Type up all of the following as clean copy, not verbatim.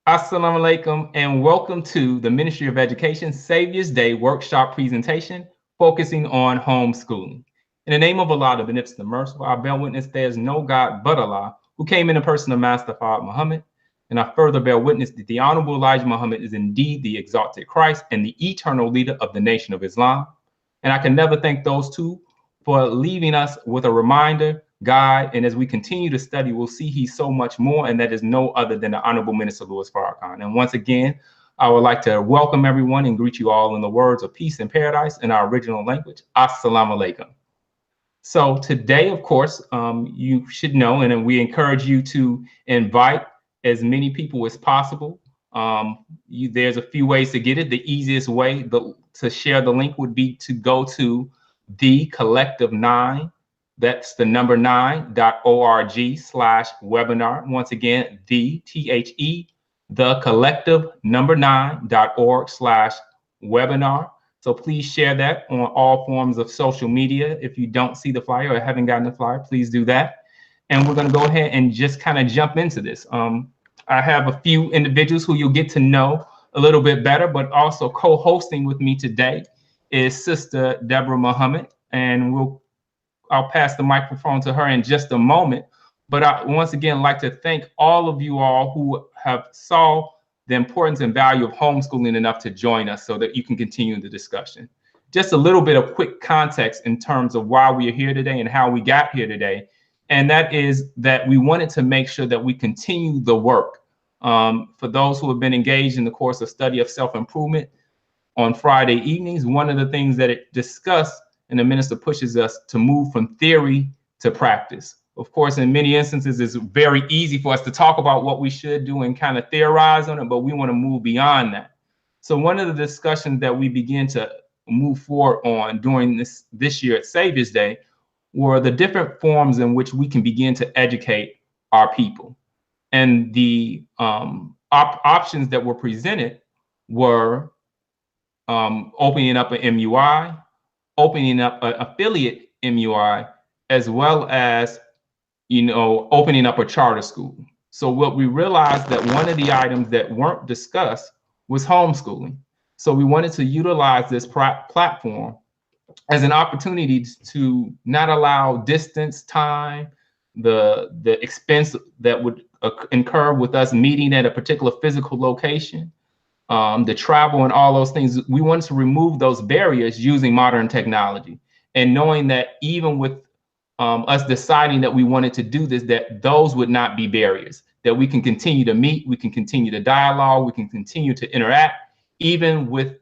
Assalamu alaikum and welcome to the Ministry of Education Savior's Day workshop presentation focusing on homeschooling. In the name of Allah, the Beneficent, the Merciful, I bear witness there is no God but Allah who came in the person of Master Father Muhammad. And I further bear witness that the Honorable Elijah Muhammad is indeed the exalted Christ and the eternal leader of the nation of Islam. And I can never thank those two for leaving us with a reminder, guide, and as we continue to study, we'll see he's so much more, and that is no other than the Honorable Minister Louis Farrakhan. And once again, I would like to welcome everyone and greet you all in the words of peace and paradise in our original language. Assalamu alaikum. So today, of course, you should know, and we encourage you to invite as many people as possible. There's a few ways to get it. The easiest way to share the link would be to go to the Collective 9. That's the number 9.org/webinar. Once again, the collective number 9.org/webinar. So please share that on all forms of social media. If you don't see the flyer or haven't gotten the flyer, please do that. And we're going to go ahead and just kind of jump into this. I have a few individuals who you'll get to know a little bit better, but also co-hosting with me today is Sister Deborah Muhammad, and I'll pass the microphone to her in just a moment. But I once again like to thank all of you all who have saw the importance and value of homeschooling enough to join us so that you can continue the discussion. Just a little bit of quick context in terms of why we are here today and how we got here today. And that is that we wanted to make sure that we continue the work. For those who have been engaged in the course of study of self-improvement on Friday evenings, one of the things that it discussed and the minister pushes us to move from theory to practice. Of course, in many instances, it's very easy for us to talk about what we should do and kind of theorize on it, but we want to move beyond that. So one of the discussions that we begin to move forward on during this year at Savior's Day were the different forms in which we can begin to educate our people. And the options that were presented were opening up an MUI, opening up an affiliate MUI, as well as, opening up a charter school. So what we realized that one of the items that weren't discussed was homeschooling. So we wanted to utilize this platform as an opportunity to not allow distance, time, the expense that would incur with us meeting at a particular physical location, the travel and all those things. We wanted to remove those barriers using modern technology, and knowing that even with us deciding that we wanted to do this, that those would not be barriers, that we can continue to meet, we can continue to dialogue, we can continue to interact, even though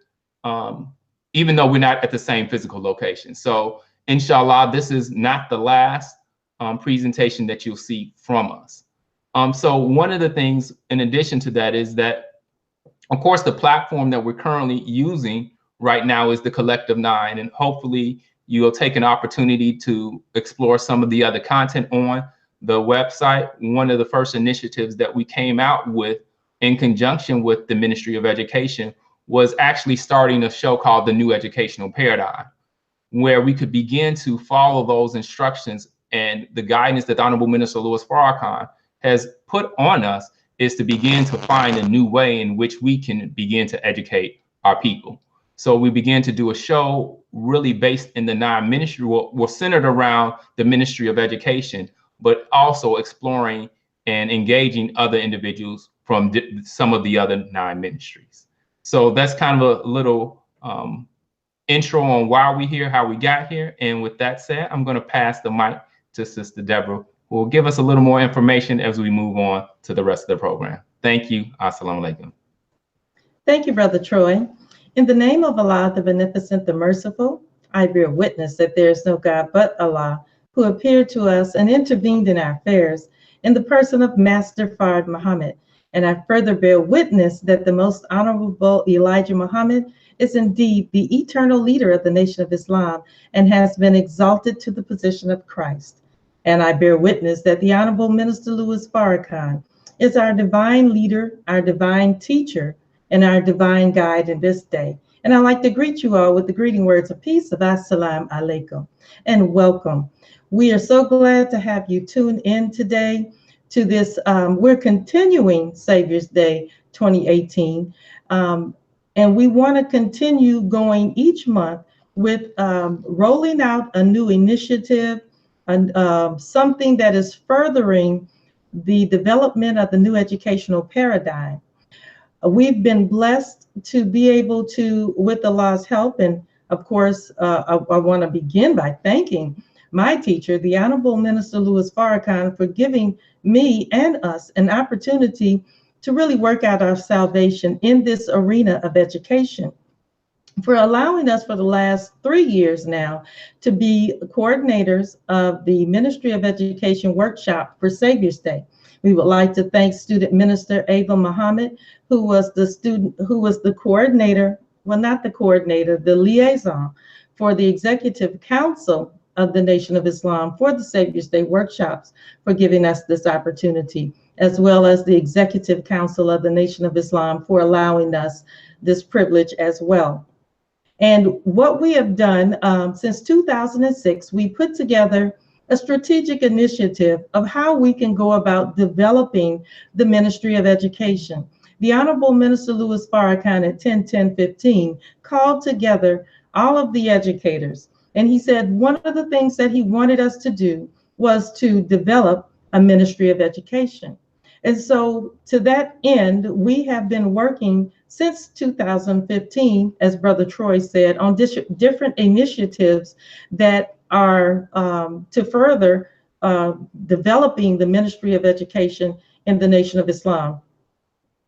we're not at the same physical location. So inshallah, this is not the last presentation that you'll see from us. So one of the things in addition to that is that, of course, the platform that we're currently using right now is the Collective 9, and hopefully you'll take an opportunity to explore some of the other content on the website. One of the first initiatives that we came out with in conjunction with the Ministry of Education was actually starting a show called The New Educational Paradigm, where we could begin to follow those instructions and the guidance that the Honorable Minister Louis Farrakhan has put on us is to begin to find a new way in which we can begin to educate our people. So we began to do a show really based in the 9 ministry, we're centered around the Ministry of Education, but also exploring and engaging other individuals from some of the other 9 ministries. So that's kind of a little intro on why we're here, how we got here. And with that said, I'm going to pass the mic to Sister Deborah, who will give us a little more information as we move on to the rest of the program. Thank you. Assalamu alaikum. Thank you, Brother Troy. In the name of Allah, the Beneficent, the Merciful, I bear witness that there is no God but Allah, who appeared to us and intervened in our affairs in the person of Master Fard Muhammad. And I further bear witness that the most honorable Elijah Muhammad is indeed the eternal leader of the nation of Islam and has been exalted to the position of Christ. And I bear witness that the Honorable Minister Louis Farrakhan is our divine leader, our divine teacher, and our divine guide in this day. And I'd like to greet you all with the greeting words of peace of Assalamu alaikum and welcome. We are so glad to have you tune in today to this. We're continuing Savior's Day 2018. And we want to continue going each month with rolling out a new initiative, and something that is furthering the development of the new educational paradigm. We've been blessed to be able to, with Allah's help, and of course, I want to begin by thanking my teacher, the Honorable Minister Louis Farrakhan, for giving me and us an opportunity to really work out our salvation in this arena of education, for allowing us for the last 3 years now to be coordinators of the Ministry of Education workshop for Savior's Day. We would like to thank Student Minister Ava Muhammad, who was the coordinator, well, not the coordinator, the liaison for the Executive Council of the Nation of Islam for the Savior's Day workshops, for giving us this opportunity, as well as the Executive Council of the Nation of Islam for allowing us this privilege as well. And what we have done since 2006, we put together a strategic initiative of how we can go about developing the Ministry of Education. The Honorable Minister Louis Farrakhan at 10-10-15 called together all of the educators. And he said one of the things that he wanted us to do was to develop a Ministry of Education. And so to that end, we have been working since 2015, as Brother Troy said, on different initiatives that are to further developing the Ministry of Education in the Nation of Islam.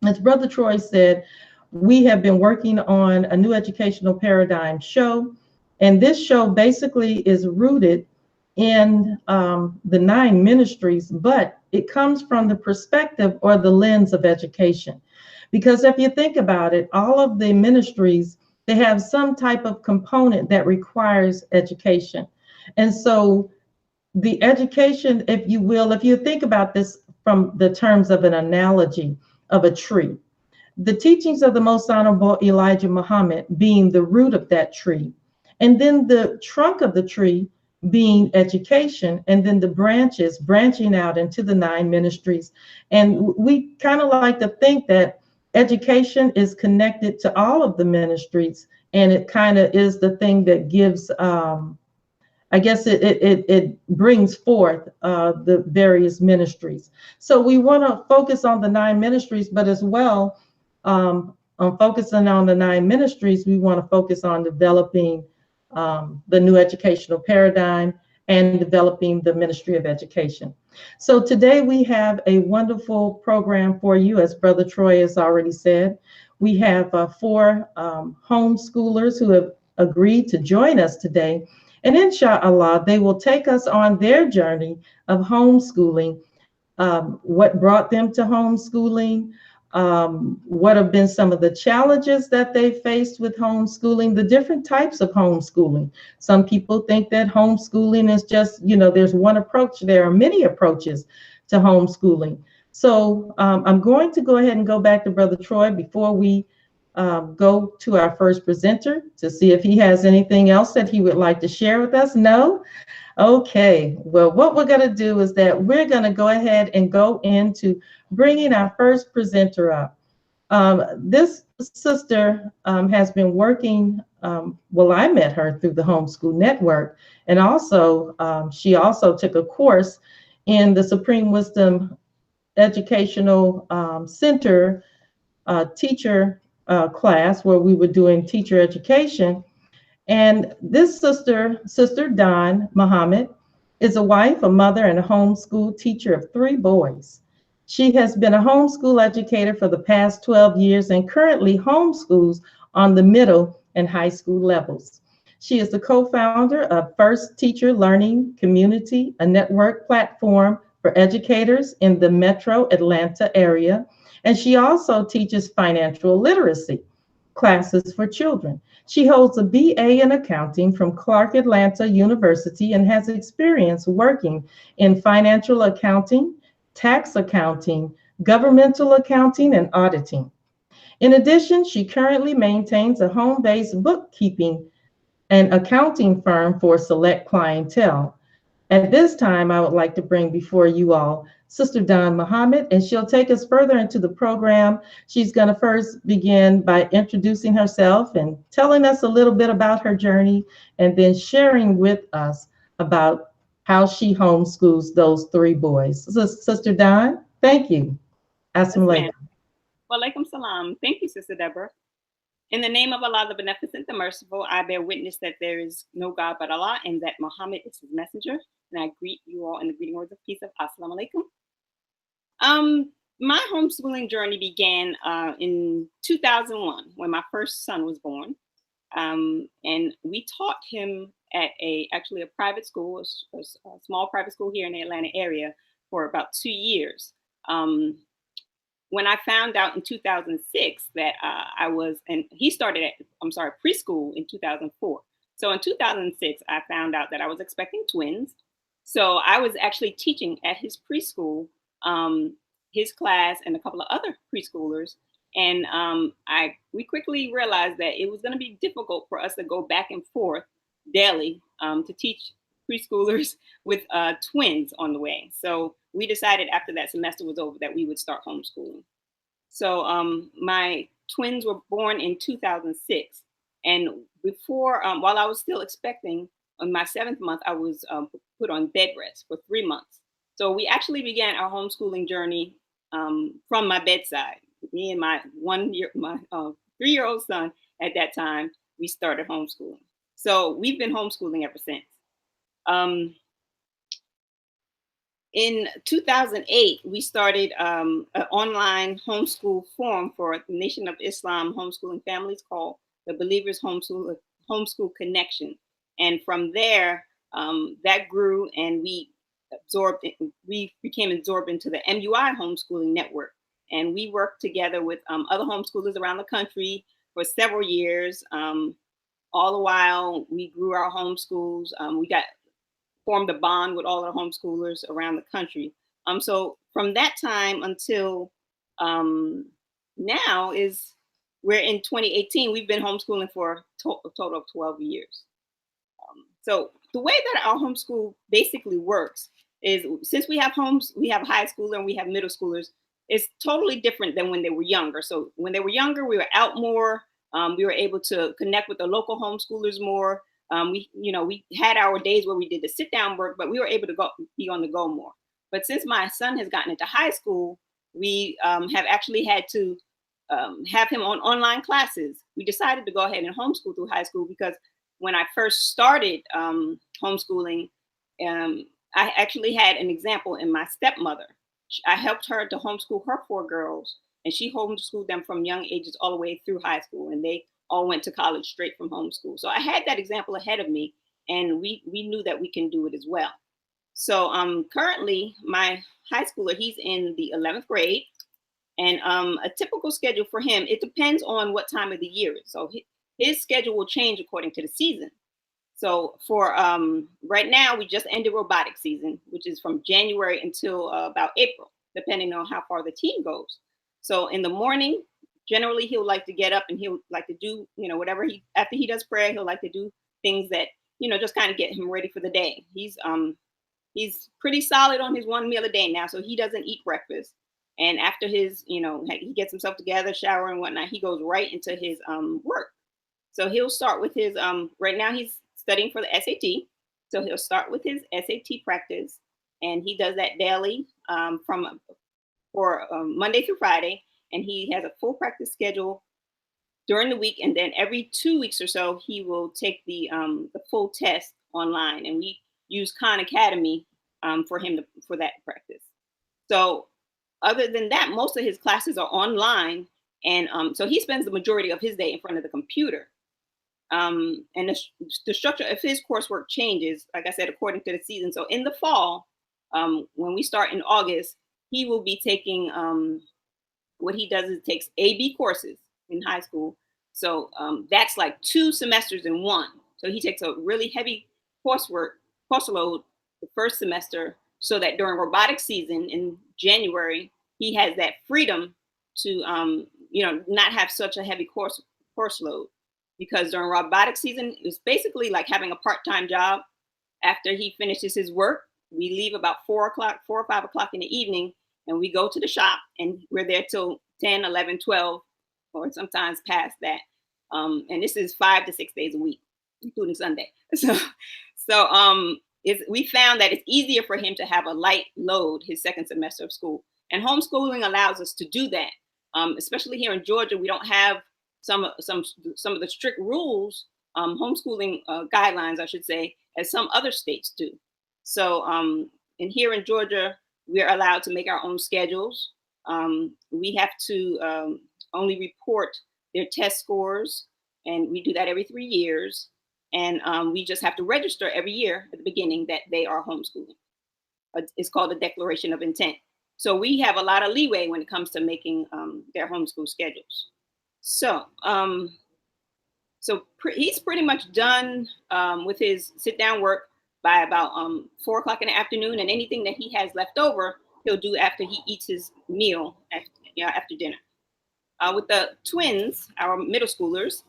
As Brother Troy said, we have been working on a new educational paradigm show, and this show basically is rooted in the 9 ministries, but it comes from the perspective or the lens of education. Because if you think about it, all of the ministries, they have some type of component that requires education. And so the education, if you will, if you think about this from the terms of an analogy of a tree, the teachings of the Most Honorable Elijah Muhammad being the root of that tree, and then the trunk of the tree being education, and then the branches branching out into the 9 ministries. And we kind of like to think that education is connected to all of the ministries, and it kind of is the thing that gives, I guess it brings forth the various ministries. So we want to focus on the 9 ministries, but as well, on focusing on the 9 ministries, we want to focus on developing the new educational paradigm and developing the Ministry of Education. So today we have a wonderful program for you, as Brother Troy has already said. We have 4 homeschoolers who have agreed to join us today. And inshallah, they will take us on their journey of homeschooling, what brought them to homeschooling, what have been some of the challenges that they faced with homeschooling, the different types of homeschooling. Some people think that homeschooling is just, there's one approach. There are many approaches to homeschooling. So I'm going to go ahead and go back to Brother Troy before we go to our first presenter to see if he has anything else that he would like to share with us. No? Okay. Well, what we're going to do is that we're going to go ahead and go into bringing our first presenter up. This sister has been working, well, I met her through the Homeschool Network, and also she also took a course in the Supreme Wisdom Educational Center teacher class, where we were doing teacher education. And this sister, Sister Dawn Muhammad, is a wife, a mother, and a homeschool teacher of 3 boys. She has been a homeschool educator for the past 12 years and currently homeschools on the middle and high school levels. She is the co-founder of First Teacher Learning Community, a network platform for educators in the metro Atlanta area. And she also teaches financial literacy classes for children. She holds a BA in accounting from Clark Atlanta University and has experience working in financial accounting, tax accounting, governmental accounting, and auditing. In addition, she currently maintains a home-based bookkeeping and accounting firm for select clientele. At this time, I would like to bring before you all Sister Dawn Muhammad, and she'll take us further into the program. She's going to first begin by introducing herself and telling us a little bit about her journey, and then sharing with us about how she homeschools those three boys. So, Sister Dawn, thank you. Yes, Assalamu ma'am. alaikum. Walaikum salam. Thank you, Sister Deborah. In the name of Allah, the Beneficent, the Merciful, I bear witness that there is no God but Allah and that Muhammad is his messenger. And I greet you all in the greeting words of peace of Assalamu alaikum. My homeschooling journey began in 2001 when my first son was born. And we taught him at actually a private school, a small private school here in the Atlanta area for about 2 years. When I found out in 2006 that and he started at, preschool in 2004. So in 2006, I found out that I was expecting twins. So I was actually teaching at his preschool, his class, and a couple of other preschoolers. And we quickly realized that it was going to be difficult for us to go back and forth daily to teach preschoolers with twins on the way. So we decided after that semester was over that we would start homeschooling. So my twins were born in 2006. And before, while I was still expecting, on my 7th month, I was put on bed rest for 3 months. So we actually began our homeschooling journey from my bedside. Me and my 3-year-old son at that time, we started homeschooling. So we've been homeschooling ever since. In 2008, we started an online homeschool forum for the Nation of Islam homeschooling families called the Believers Homeschool Connection. And from there, that grew, and we became absorbed into the MUI homeschooling network. And we worked together with other homeschoolers around the country for several years. All the while, we grew our homeschools. We formed a bond with all the homeschoolers around the country. So from that time until now we're in 2018. We've been homeschooling for a total of 12 years. So the way that our homeschool basically works is, since we have high schoolers and we have middle schoolers, it's totally different than when they were younger. So when they were younger, we were out more. We were able to connect with the local homeschoolers more. We had our days where we did the sit down work, but we were able to be on the go more. But since my son has gotten into high school, we have actually had to have him on online classes. We decided to go ahead and homeschool through high school because when I first started homeschooling, I actually had an example in my stepmother. I helped her to homeschool her 4 girls, and she homeschooled them from young ages all the way through high school, and they all went to college straight from homeschool. So I had that example ahead of me, and we knew that we can do it as well. So currently, my high schooler, he's in the 11th grade, and a typical schedule for him, it depends on what time of the year is. So his schedule will change according to the season. So for right now, we just ended robotics season, which is from January until about April, depending on how far the team goes. So in the morning, generally he'll like to get up and he'll like to do, whatever after he does prayer, he'll like to do things that, just kind of get him ready for the day. He's pretty solid on his 1 meal a day now, so he doesn't eat breakfast. And after his, he gets himself together, shower and whatnot, he goes right into his work. So he'll start with his, right now he's studying for the SAT. So he'll start with his SAT practice, and he does that daily for Monday through Friday. And he has a full practice schedule during the week. And then every 2 weeks or so, he will take the full test online. And we use Khan Academy for him for that practice. So other than that, most of his classes are online. And so he spends the majority of his day in front of the computer. And the structure of his coursework changes, like I said, according to the season. So in the fall, when we start in August, he will be taking, what he does is takes AB courses in high school. So that's like 2 semesters in one. So he takes a really heavy course load the first semester, so that during robotics season in January, he has that freedom to, not have such a heavy course load. Because during robotics season, it's basically like having a part-time job after he finishes his work, we leave about 4 or 5 o'clock in the evening, and we go to the shop, and we're there till 10, 11, 12, or sometimes past that. And this is 5 to 6 days a week, including Sunday. We found that it's easier for him to have a light load his second semester of school. And homeschooling allows us to do that. Especially here in Georgia, we don't have some of the strict rules, homeschooling guidelines, I should say, as some other states do. So, and here in Georgia, we're allowed to make our own schedules. We have to only report their test scores, and we do that every 3 years. And we just have to register every year at the beginning that they are homeschooling. It's called a declaration of intent. So we have a lot of leeway when it comes to making their homeschool schedules. So, he's pretty much done with his sit-down work by about 4 o'clock in the afternoon, and anything that he has left over, he'll do after he eats his meal after dinner. With the twins, our middle schoolers,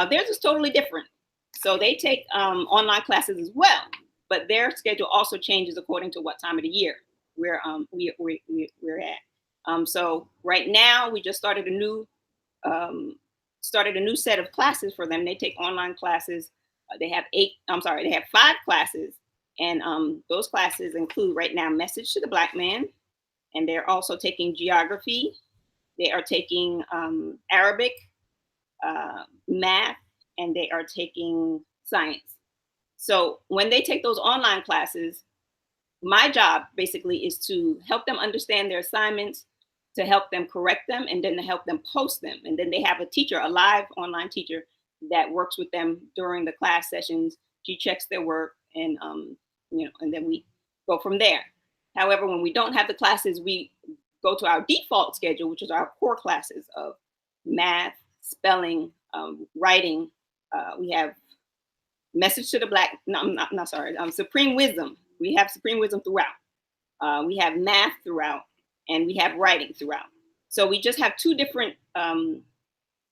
theirs is totally different. So they take online classes as well, but their schedule also changes according to what time of the year we're at. So right now we just started a new set of classes for them. They take online classes. They have 5 classes, and those classes include right now Message to the Black Man, and they're also taking geography. They are taking Arabic, math, and they are taking science. So when they take those online classes, my job basically is to help them understand their assignments, to help them correct them, and then to help them post them. And then they have a teacher, a live online teacher that works with them during the class sessions. She checks their work, and and then we go from there. However, when we don't have the classes, we go to our default schedule, which is our core classes of math, spelling, writing. We have Message to the Black, Supreme Wisdom. We have Supreme Wisdom throughout. We have math throughout, and we have writing throughout. So we just have 2 different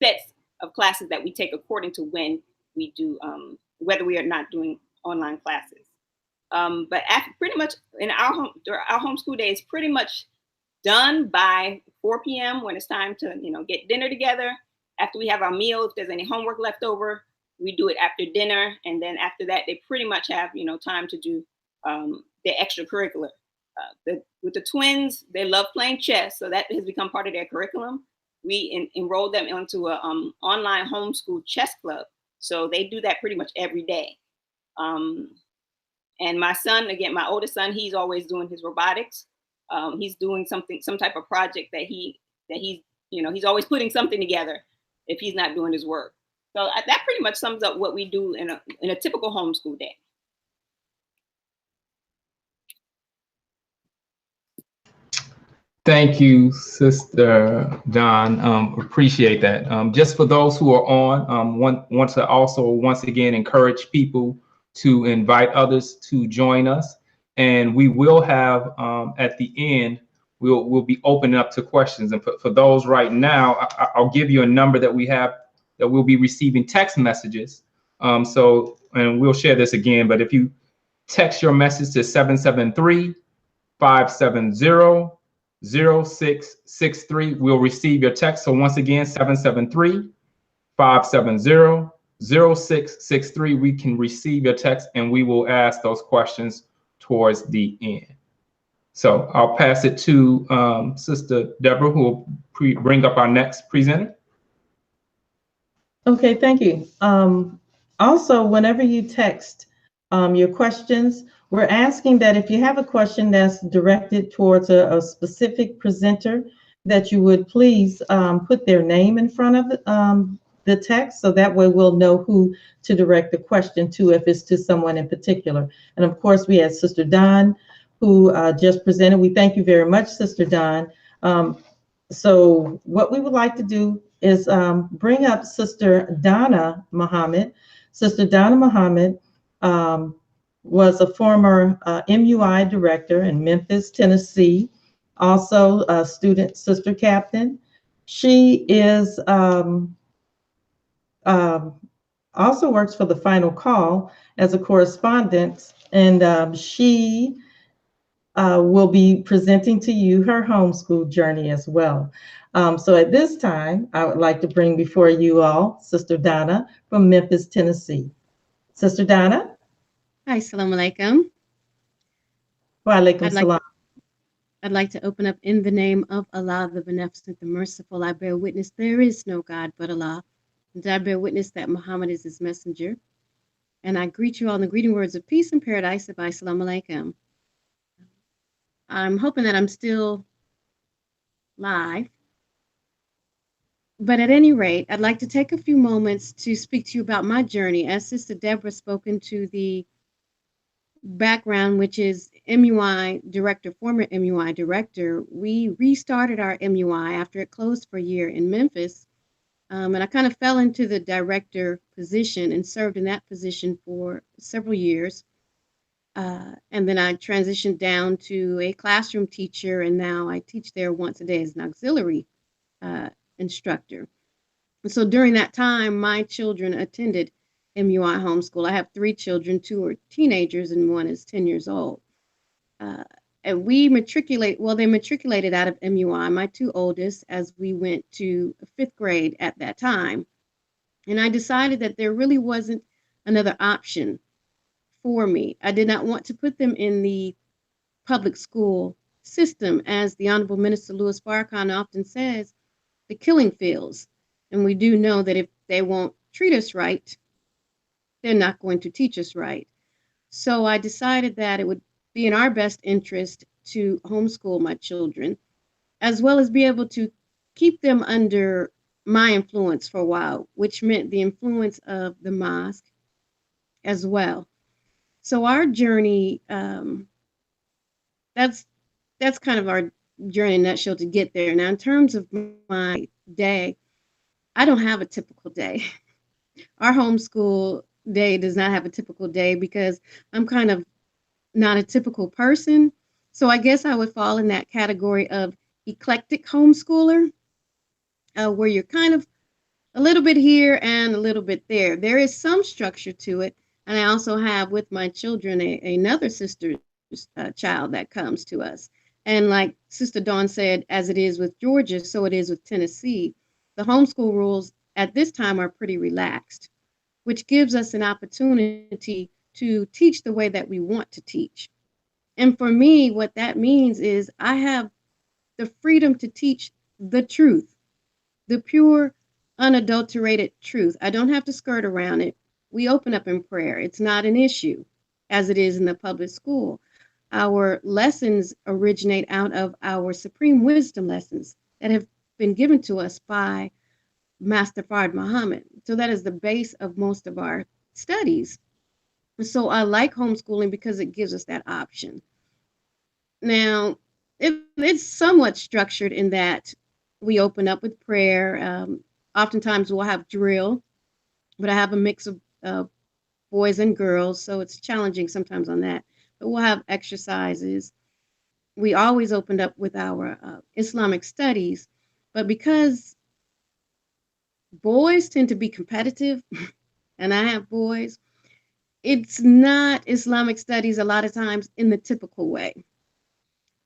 sets of classes that we take according to when we do, whether we are not doing online classes. But pretty much in our homeschool day is pretty much done by 4 p.m. when it's time to get dinner together. After we have our meal, if there's any homework left over, we do it after dinner, and then after that, they pretty much have time to do their extracurricular. With the twins, they love playing chess, so that has become part of their curriculum. We enrolled them into a online homeschool chess club, so they do that pretty much every day. And my son, again, my oldest son, he's always doing his robotics. He's doing some type of project that he's always putting something together if he's not doing his work. So that pretty much sums up what we do in a typical homeschool day. Thank you, Sister Don. Appreciate that. Just for those who are on, want to also once again encourage people to invite others to join us, and we will have at the end we'll be opening up to questions. And for those right now, I'll give you a number that we have that we'll be receiving text messages. And we'll share this again, but if you text your message to 773-570-0663, we'll receive your text. So once again, 773-570-0663, we can receive your text, and we will ask those questions towards the end. So I'll pass it to Sister Deborah, who will bring up our next presenter. Okay, thank you. Also, whenever you text your questions, we're asking that if you have a question that's directed towards a specific presenter, that you would please put their name in front of the text, so that way we'll know who to direct the question to if it's to someone in particular. And of course, we had Sister Don, who just presented. We thank you very much, Sister Don. So what we would like to do is bring up Sister Donna Muhammad. Sister Donna Muhammad was a former MUI director in Memphis, Tennessee, also a student sister captain. She is also works for the Final Call as a correspondent, and she will be presenting to you her homeschool journey as well. So at this time, I would like to bring before you all Sister Donna from Memphis, Tennessee. Sister Donna? Hi, Assalamu alaikum. Wa alaikum I'd like salam. I'd like to open up in the name of Allah, the Beneficent, the Merciful. I bear witness there is no God but Allah. And I bear witness that Muhammad is his messenger. And I greet you all in the greeting words of peace and paradise. Assalamu alaikum. I'm hoping that I'm still live. But at any rate, I'd like to take a few moments to speak to you about my journey. As Sister Deborah spoke into the background, which is MUI director, former MUI director, we restarted our MUI after it closed for a year in Memphis. And I kind of fell into the director position and served in that position for several years. And then I transitioned down to a classroom teacher, and now I teach there once a day as an auxiliary instructor. So during that time, my children attended MUI homeschool. I have 3 children, 2 are teenagers and 1 is 10 years old. And they matriculated out of MUI, my 2 oldest, as we went to 5th grade at that time. And I decided that there really wasn't another option for me. I did not want to put them in the public school system. As the Honorable Minister Louis Farrakhan often says, the killing fields. And we do know that if they won't treat us right, they're not going to teach us right. So I decided that it would be in our best interest to homeschool my children, as well as be able to keep them under my influence for a while, which meant the influence of the mosque as well. So our journey, that's kind of our journey in a nutshell to get there. Now, in terms of my day, I don't have a typical day. Our homeschool day does not have a typical day because I'm kind of not a typical person. So I guess I would fall in that category of eclectic homeschooler, where you're kind of a little bit here and a little bit there. There is some structure to it. And I also have with my children another sister's child that comes to us. And like Sister Dawn said, as it is with Georgia, so it is with Tennessee. The homeschool rules at this time are pretty relaxed, which gives us an opportunity to teach the way that we want to teach. And for me, what that means is I have the freedom to teach the truth, the pure, unadulterated truth. I don't have to skirt around it. We open up in prayer. It's not an issue as it is in the public school. Our lessons originate out of our supreme wisdom lessons that have been given to us by Master Fard Muhammad. So that is the base of most of our studies. So I like homeschooling because it gives us that option. Now, it's somewhat structured in that we open up with prayer. Oftentimes we'll have drill, but I have a mix of boys and girls, so it's challenging sometimes on that. But we'll have exercises. We always opened up with our Islamic studies, but because boys tend to be competitive, and I have boys, it's not Islamic studies a lot of times in the typical way.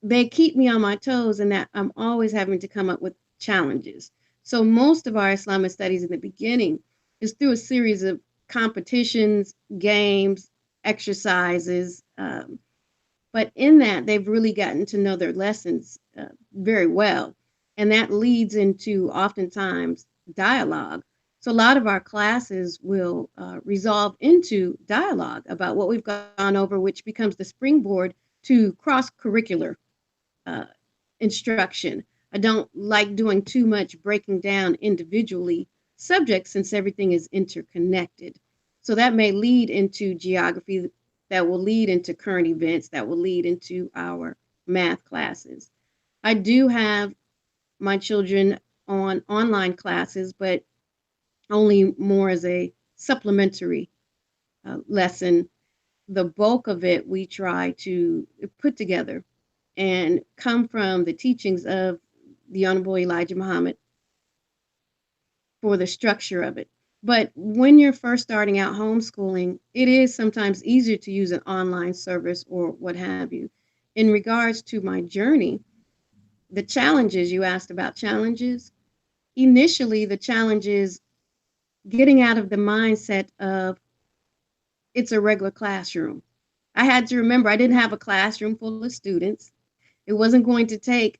They keep me on my toes in that I'm always having to come up with challenges. So most of our Islamic studies in the beginning is through a series of competitions, games, exercises. But in that, they've really gotten to know their lessons very well. And that leads into oftentimes dialogue. So a lot of our classes will resolve into dialogue about what we've gone over, which becomes the springboard to cross-curricular instruction. I don't like doing too much breaking down individually subjects since everything is interconnected. So that may lead into geography, that will lead into current events, that will lead into our math classes. I do have my children on online classes, but only more as a supplementary lesson. The bulk of it we try to put together and come from the teachings of the Honorable Elijah Muhammad for the structure of it. But when you're first starting out homeschooling, it is sometimes easier to use an online service or what have you. In regards to my journey, the challenges you asked about challenges, initially the challenge is getting out of the mindset of it's a regular classroom. I had to remember I didn't have a classroom full of students. It wasn't going to take,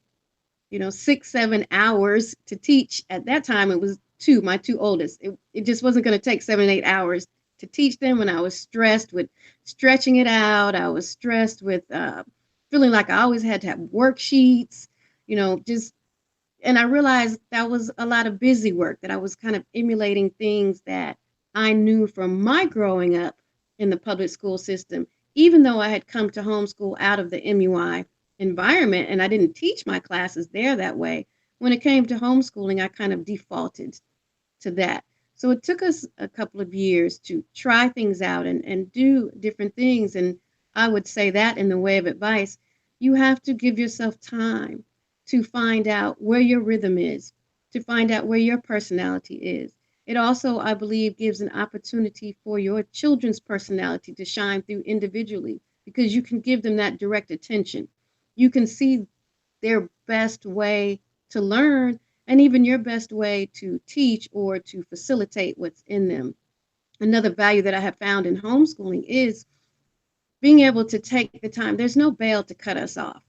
6, 7 hours to teach. At that time, it was my two oldest. It just wasn't going to take 7, 8 hours to teach them. And I was stressed with stretching it out. I was stressed with feeling like I always had to have worksheets, just, and I realized that was a lot of busy work, that I was kind of emulating things that I knew from my growing up in the public school system, even though I had come to homeschool out of the MUI environment and I didn't teach my classes there that way. When it came to homeschooling, I kind of defaulted to that. So it took us a couple of years to try things out and do different things. And I would say that in the way of advice, you have to give yourself time to find out where your rhythm is, to find out where your personality is. It also, I believe, gives an opportunity for your children's personality to shine through individually because you can give them that direct attention. You can see their best way to learn and even your best way to teach or to facilitate what's in them. Another value that I have found in homeschooling is being able to take the time. There's no bail to cut us off.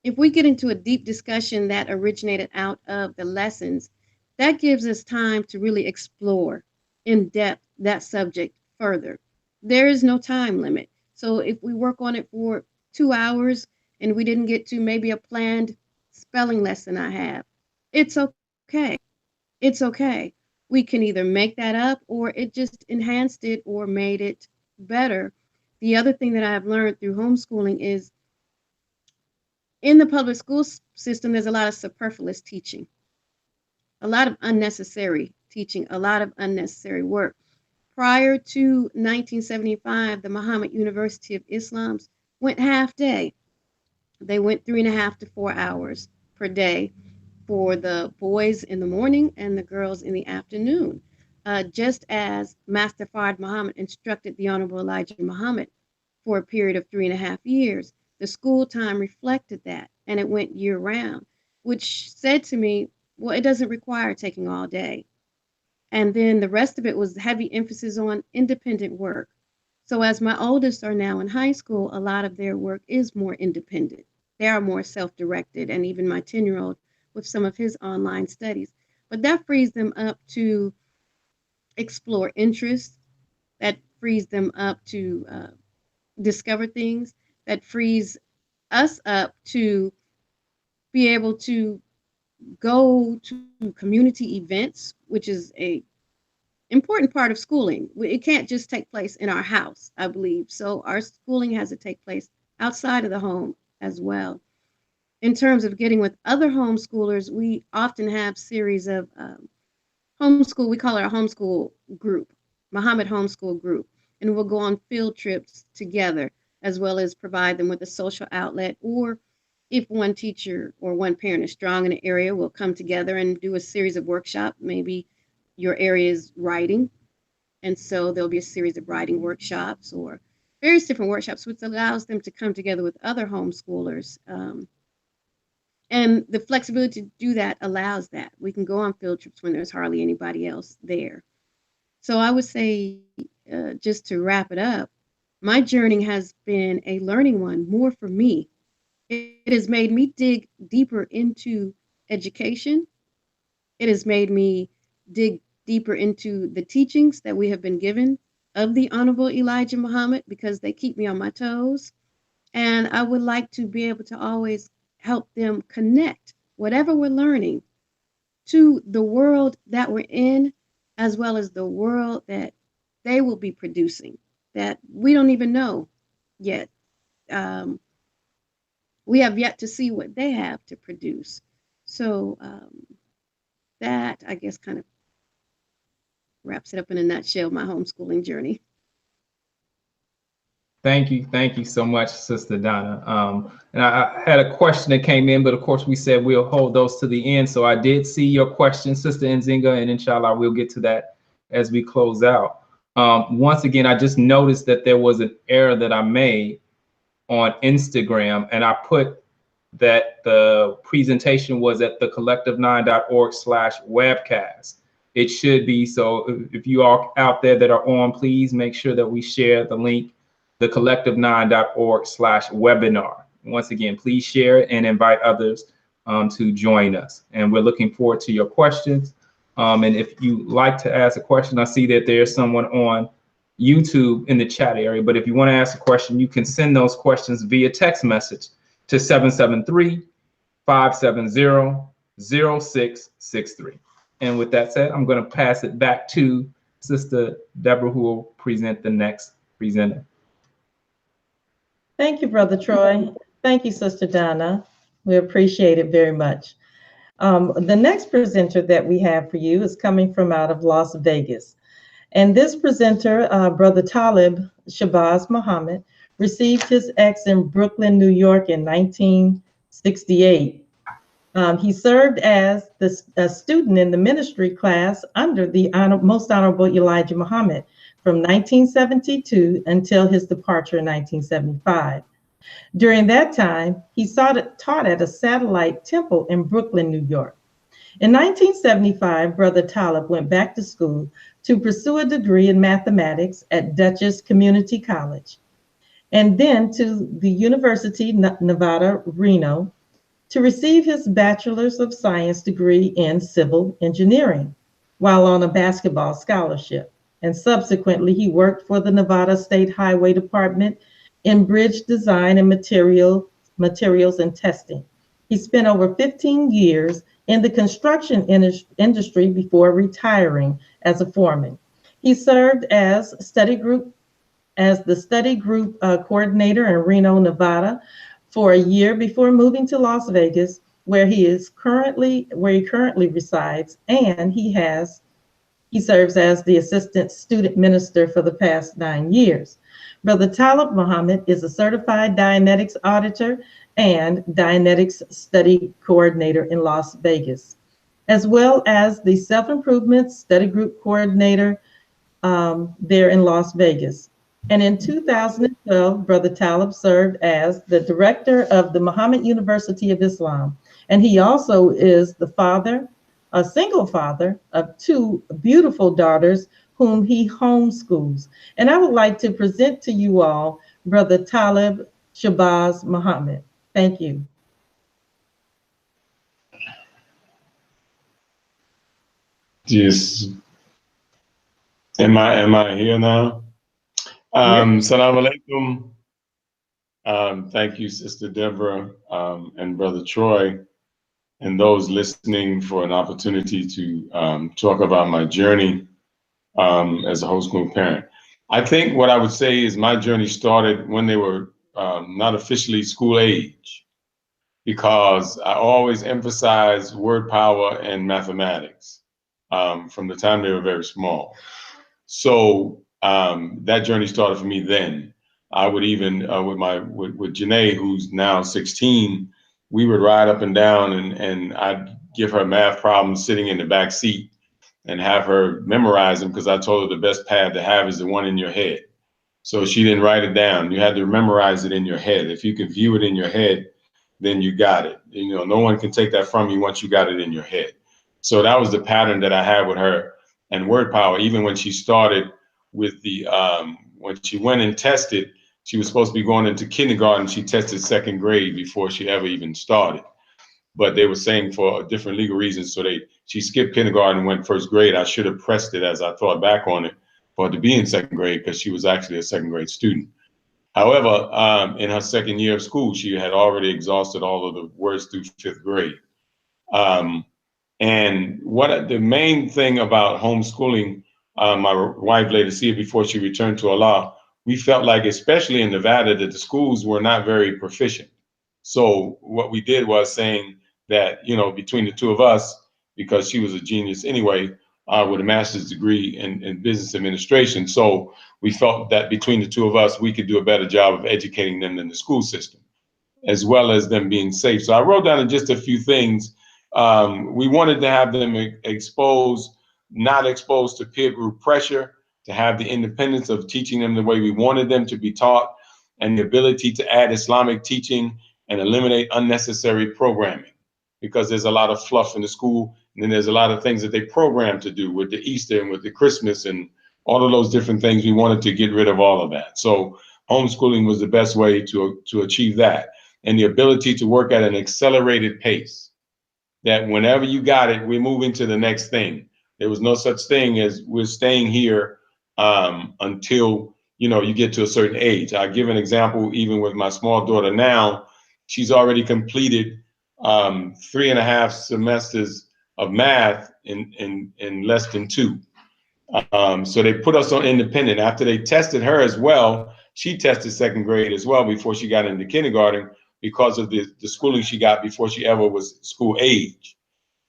If we get into a deep discussion that originated out of the lessons, that gives us time to really explore in depth that subject further. There is no time limit. So if we work on it for 2 hours and we didn't get to maybe a planned spelling lesson I have, it's okay. It's okay. We can either make that up or it just enhanced it or made it better. The other thing that I have learned through homeschooling is in the public school system, there's a lot of superfluous teaching, a lot of unnecessary teaching, a lot of unnecessary work. Prior to 1975, the Muhammad University of Islam's went half day. They went 3.5 to 4 hours per day for the boys in the morning and the girls in the afternoon, just as Master Fard Muhammad instructed the Honorable Elijah Muhammad for a period of 3.5 years. The school time reflected that, and it went year round, which said to me, well, it doesn't require taking all day. And then the rest of it was heavy emphasis on independent work. So as my oldest are now in high school, a lot of their work is more independent. They are more self-directed, and even my 10-year-old with some of his online studies. But that frees them up to explore interests, that frees them up to discover things, that frees us up to be able to go to community events, which is a important part of schooling. It can't just take place in our house, I believe. So our schooling has to take place outside of the home as well. In terms of getting with other homeschoolers, we often have series of homeschool, we call it a homeschool group, Muhammad Homeschool Group, and we'll go on field trips together, as well as provide them with a social outlet, or if one teacher or one parent is strong in an area, we'll come together and do a series of workshops. Maybe your area is writing, and so there'll be a series of writing workshops or various different workshops, which allows them to come together with other homeschoolers. And the flexibility to do that allows that. We can go on field trips when there's hardly anybody else there. So I would say, just to wrap it up, my journey has been a learning one, more for me. It has made me dig deeper into education. It has made me dig deeper into the teachings that we have been given of the Honorable Elijah Muhammad, because they keep me on my toes. And I would like to be able to always help them connect whatever we're learning to the world that we're in, as well as the world that they will be producing that we don't even know yet. We have yet to see what they have to produce. So that, I guess, kind of wraps it up in a nutshell, my homeschooling journey. Thank you so much, Sister Donna. And I had a question that came in, but of course we said we'll hold those to the end. So I did see your question, Sister Nzinga, and inshallah we'll get to that as we close out. Once again, I just noticed that there was an error that I made on Instagram, and I put that the presentation was at thecollective9.org/webcast. It should be. So if you all out there that are on, please make sure that we share the link, thecollective9.org/webinar. Once again, please share it and invite others to join us. And we're looking forward to your questions. And if you like to ask a question, I see that there's someone on YouTube in the chat area, but if you want to ask a question, you can send those questions via text message to 773-570-0663. And with that said, I'm going to pass it back to Sister Deborah, who will present the next presenter. Thank you, Brother Troy. Thank you, Sister Donna. We appreciate it very much. The next presenter that we have for you is coming from out of Las Vegas. And this presenter, Brother Talib Shabazz Muhammad, received his X in Brooklyn, New York in 1968. He served as a student in the ministry class under the Most Honorable Elijah Muhammad from 1972 until his departure in 1975. During that time, he taught at a satellite temple in Brooklyn, New York. In 1975, Brother Talib went back to school to pursue a degree in mathematics at Dutchess Community College, and then to the University of Nevada, Reno, to receive his Bachelor's of Science degree in civil engineering while on a basketball scholarship. And subsequently, he worked for the Nevada State Highway Department in bridge design and materials and testing. He spent over 15 years in the construction industry before retiring as a foreman. He served as the study group coordinator in Reno, Nevada, for a year before moving to Las Vegas, where he currently resides, and he serves as the assistant student minister for the past 9 years. Brother Talib Muhammad is a certified Dianetics auditor and Dianetics study coordinator in Las Vegas, as well as the self-improvement study group coordinator there in Las Vegas. And in 2012, Brother Talib served as the director of the Muhammad University of Islam. And he also is a single father of 2 beautiful daughters whom he homeschools. And I would like to present to you all Brother Talib Shabazz Muhammad. Thank you. Yes. Am I here now? Salam alaikum. Thank you, Sister Deborah, and Brother Troy, and those listening for an opportunity to talk about my journey as a homeschool parent. I think what I would say is my journey started when they were not officially school age, because I always emphasized word power and mathematics from the time they were very small. So that journey started for me then. I would even, with Janae, who's now 16, we would ride up and down and I'd give her math problems sitting in the back seat and have her memorize them, because I told her the best pad to have is the one in your head. So she didn't write it down. You had to memorize it in your head. If you could view it in your head, then you got it. You know, no one can take that from you once you got it in your head. So that was the pattern that I had with her. And word power, even when she started with the, when she went and tested, she was supposed to be going into kindergarten. She tested 2nd grade before she ever even started. But they were saying for different legal reasons. So she skipped kindergarten and went 1st grade. I should have pressed it as I thought back on it for her to be in 2nd grade, because she was actually a 2nd grade student. However, in her 2nd year of school, she had already exhausted all of the words through 5th grade. And what the main thing about homeschooling, my wife later said before she returned to Allah, we felt like, especially in Nevada, that the schools were not very proficient. So what we did was saying that, you know, between the 2 of us, because she was a genius anyway, with a master's degree in business administration. So we felt that between the 2 of us, we could do a better job of educating them than the school system, as well as them being safe. So I wrote down just a few things. We wanted to have them expose not exposed to peer group pressure, to have the independence of teaching them the way we wanted them to be taught, and the ability to add Islamic teaching and eliminate unnecessary programming, because there's a lot of fluff in the school, and then there's a lot of things that they program to do with the Easter and with the Christmas and all of those different things. We wanted to get rid of all of that. So homeschooling was the best way to achieve that, and the ability to work at an accelerated pace, that whenever you got it, we're moving to the next thing. There was no such thing as we're staying here until, you know, you get to a certain age. I give an example, even with my small daughter now, she's already completed 3.5 semesters of math in less than 2. So they put us on independent. After they tested her as well, she tested 2nd grade as well before she got into kindergarten, because of the schooling she got before she ever was school age.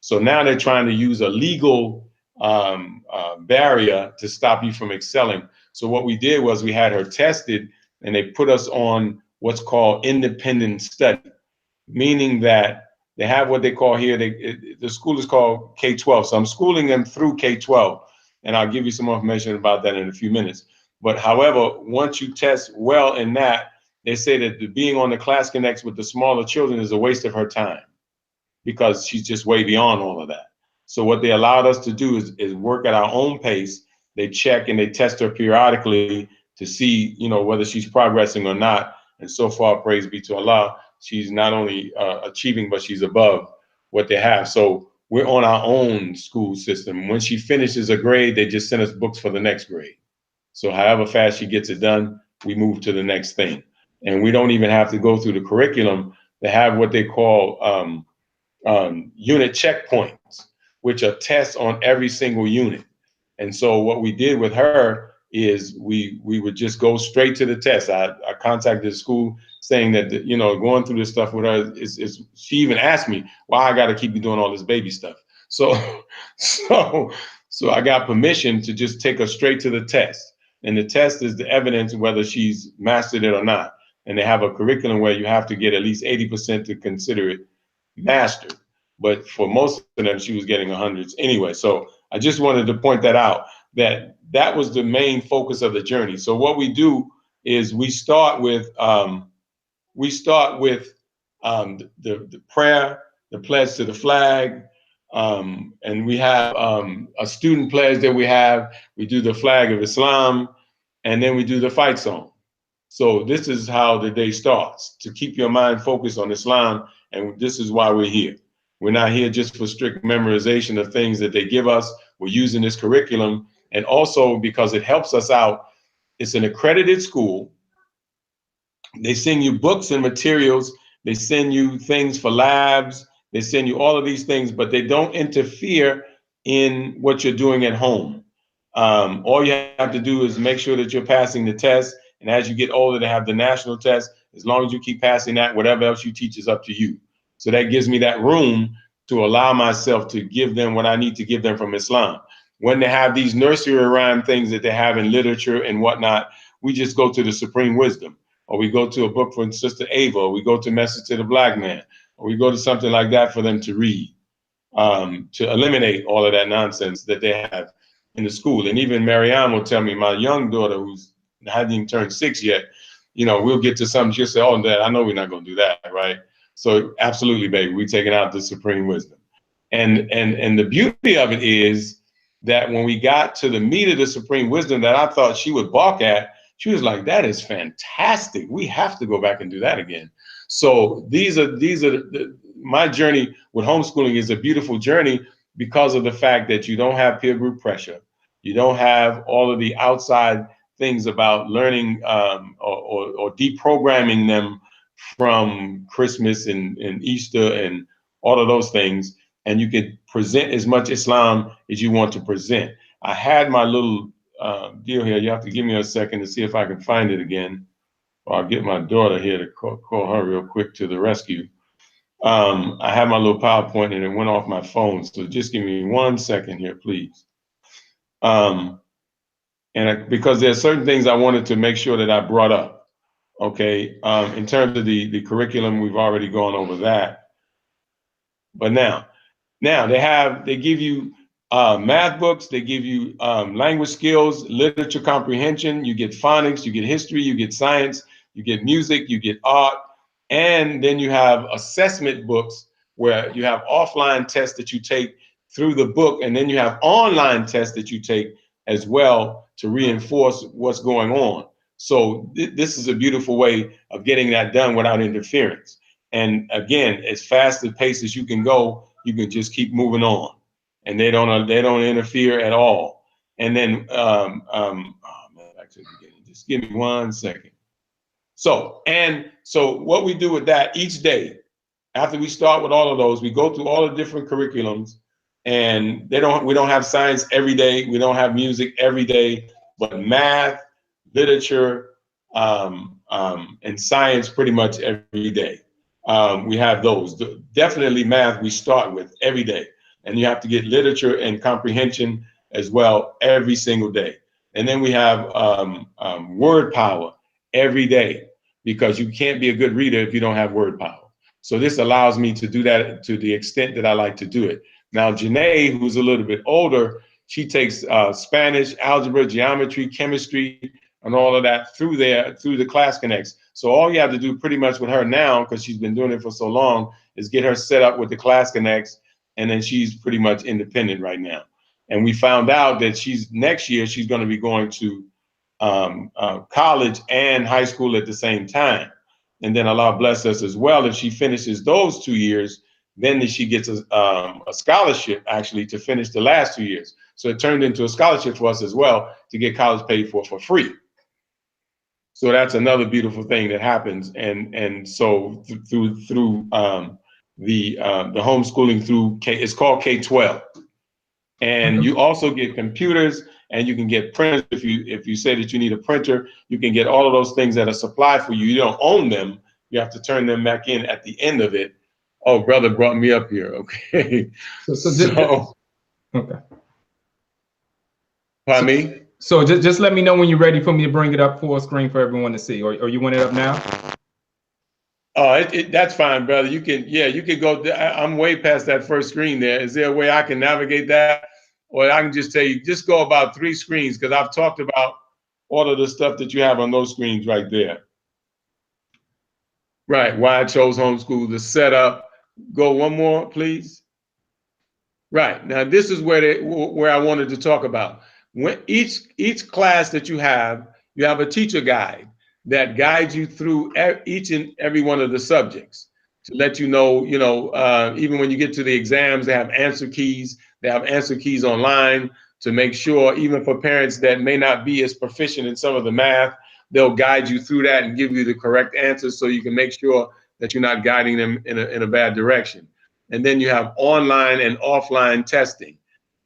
So now they're trying to use a legal barrier to stop you from excelling. So what we did was we had her tested, and they put us on what's called independent study, meaning that they have what they call here, the school is called K-12. So I'm schooling them through K-12, and I'll give you some more information about that in a few minutes. But however, once you test well in that, they say that being on the Class Connects with the smaller children is a waste of her time, because she's just way beyond all of that. So what they allowed us to do is work at our own pace. They check and they test her periodically to see, you know, whether she's progressing or not. And so far, praise be to Allah, she's not only achieving, but she's above what they have. So we're on our own school system. When she finishes a grade, they just send us books for the next grade. So however fast she gets it done, we move to the next thing. And we don't even have to go through the curriculum. They have what they call unit checkpoints, which are tests on every single unit. And so what we did with her is we would just go straight to the test. I contacted the school saying that, you know, going through this stuff with her is she even asked me why I got to keep you doing all this baby stuff. So I got permission to just take her straight to the test. And the test is the evidence whether she's mastered it or not. And they have a curriculum where you have to get at least 80% to consider it mastered. But for most of them, she was getting 100s anyway. So I just wanted to point that out, that was the main focus of the journey. So what we do is we start with the prayer, the pledge to the flag, and we have a student pledge that we do the flag of Islam, and then we do the fight song. So this is how the day starts, to keep your mind focused on Islam, and this is why we're here. We're not here just for strict memorization of things that they give us. We're using this curriculum, and also because it helps us out. It's an accredited school. They send you books and materials. They send you things for labs. They send you all of these things, but they don't interfere in what you're doing at home. All you have to do is make sure that you're passing the test. And as you get older, they have the national test. As long as you keep passing that, whatever else you teach is up to you. So that gives me that room to allow myself to give them what I need to give them from Islam. When they have these nursery rhyme things that they have in literature and whatnot, we just go to the Supreme Wisdom, or we go to a book from Sister Ava, or we go to Message to the Black Man, or we go to something like that for them to read, to eliminate all of that nonsense that they have in the school. And even Marianne will tell me, my young daughter, who's hasn't even turned 6 yet, you know, we'll get to something, she'll say, oh, Dad, I know we're not going to do that, right? So absolutely, baby, we're taking out the Supreme Wisdom. And the beauty of it is that when we got to the meat of the Supreme Wisdom that I thought she would balk at, she was like, that is fantastic. We have to go back and do that again. So my journey with homeschooling is a beautiful journey because of the fact that you don't have peer group pressure. You don't have all of the outside things about learning or deprogramming them from Christmas and Easter and all of those things. And you can present as much Islam as you want to present. I had my little deal here. You have to give me a second to see if I can find it again. Or I'll get my daughter here to call her real quick to the rescue. I have my little PowerPoint and it went off my phone. So just give me 1 second here, please. Because there are certain things I wanted to make sure that I brought up. Okay, in terms of the curriculum, we've already gone over that. But now they give you math books. They give you language skills, literature comprehension. You get phonics, you get history, you get science, you get music, you get art. And then you have assessment books where you have offline tests that you take through the book. And then you have online tests that you take as well to reinforce what's going on. So this is a beautiful way of getting that done without interference. And again, as fast a pace as you can go, you can just keep moving on, and they don't interfere at all. And then oh man, back to the beginning. Just give me 1 second. So what we do with that each day, after we start with all of those, we go through all the different curriculums, and we don't have science every day, we don't have music every day, but math, literature, and science pretty much every day. We have those. Definitely math we start with every day. And you have to get literature and comprehension as well every single day. And then we have word power every day, because you can't be a good reader if you don't have word power. So this allows me to do that to the extent that I like to do it. Now, Janae, who's a little bit older, she takes Spanish, algebra, geometry, chemistry, and all of that through the Class Connects. So all you have to do pretty much with her now, because she's been doing it for so long, is get her set up with the Class Connects, and then she's pretty much independent right now. And we found out that next year she's going to be going to college and high school at the same time. And then Allah bless us as well. If she finishes those 2 years, then she gets a scholarship actually to finish the last 2 years. So it turned into a scholarship for us as well to get college paid for free. So that's another beautiful thing that happens. And so through the homeschooling through it's called K-12. And you also get computers, and you can get printers. If you say that you need a printer, you can get all of those things that are supplied for you. You don't own them. You have to turn them back in at the end of it. Oh, brother brought me up here. Okay. Okay. Pardon me? So just let me know when you're ready for me to bring it up full screen for everyone to see, or you want it up now? Oh, that's fine, brother. You can go. I'm way past that first screen there. Is there a way I can navigate that? Or I can just tell you, just go about 3 screens, because I've talked about all of the stuff that you have on those screens right there. Right, why I chose homeschool, the setup. Go one more, please. Right, now this is where I wanted to talk about. When each class that you have a teacher guide that guides you through each and every one of the subjects to let you know, even when you get to the exams, they have answer keys. They have answer keys online to make sure, even for parents that may not be as proficient in some of the math, they'll guide you through that and give you the correct answers, so you can make sure that you're not guiding them in a bad direction. And then you have online and offline testing.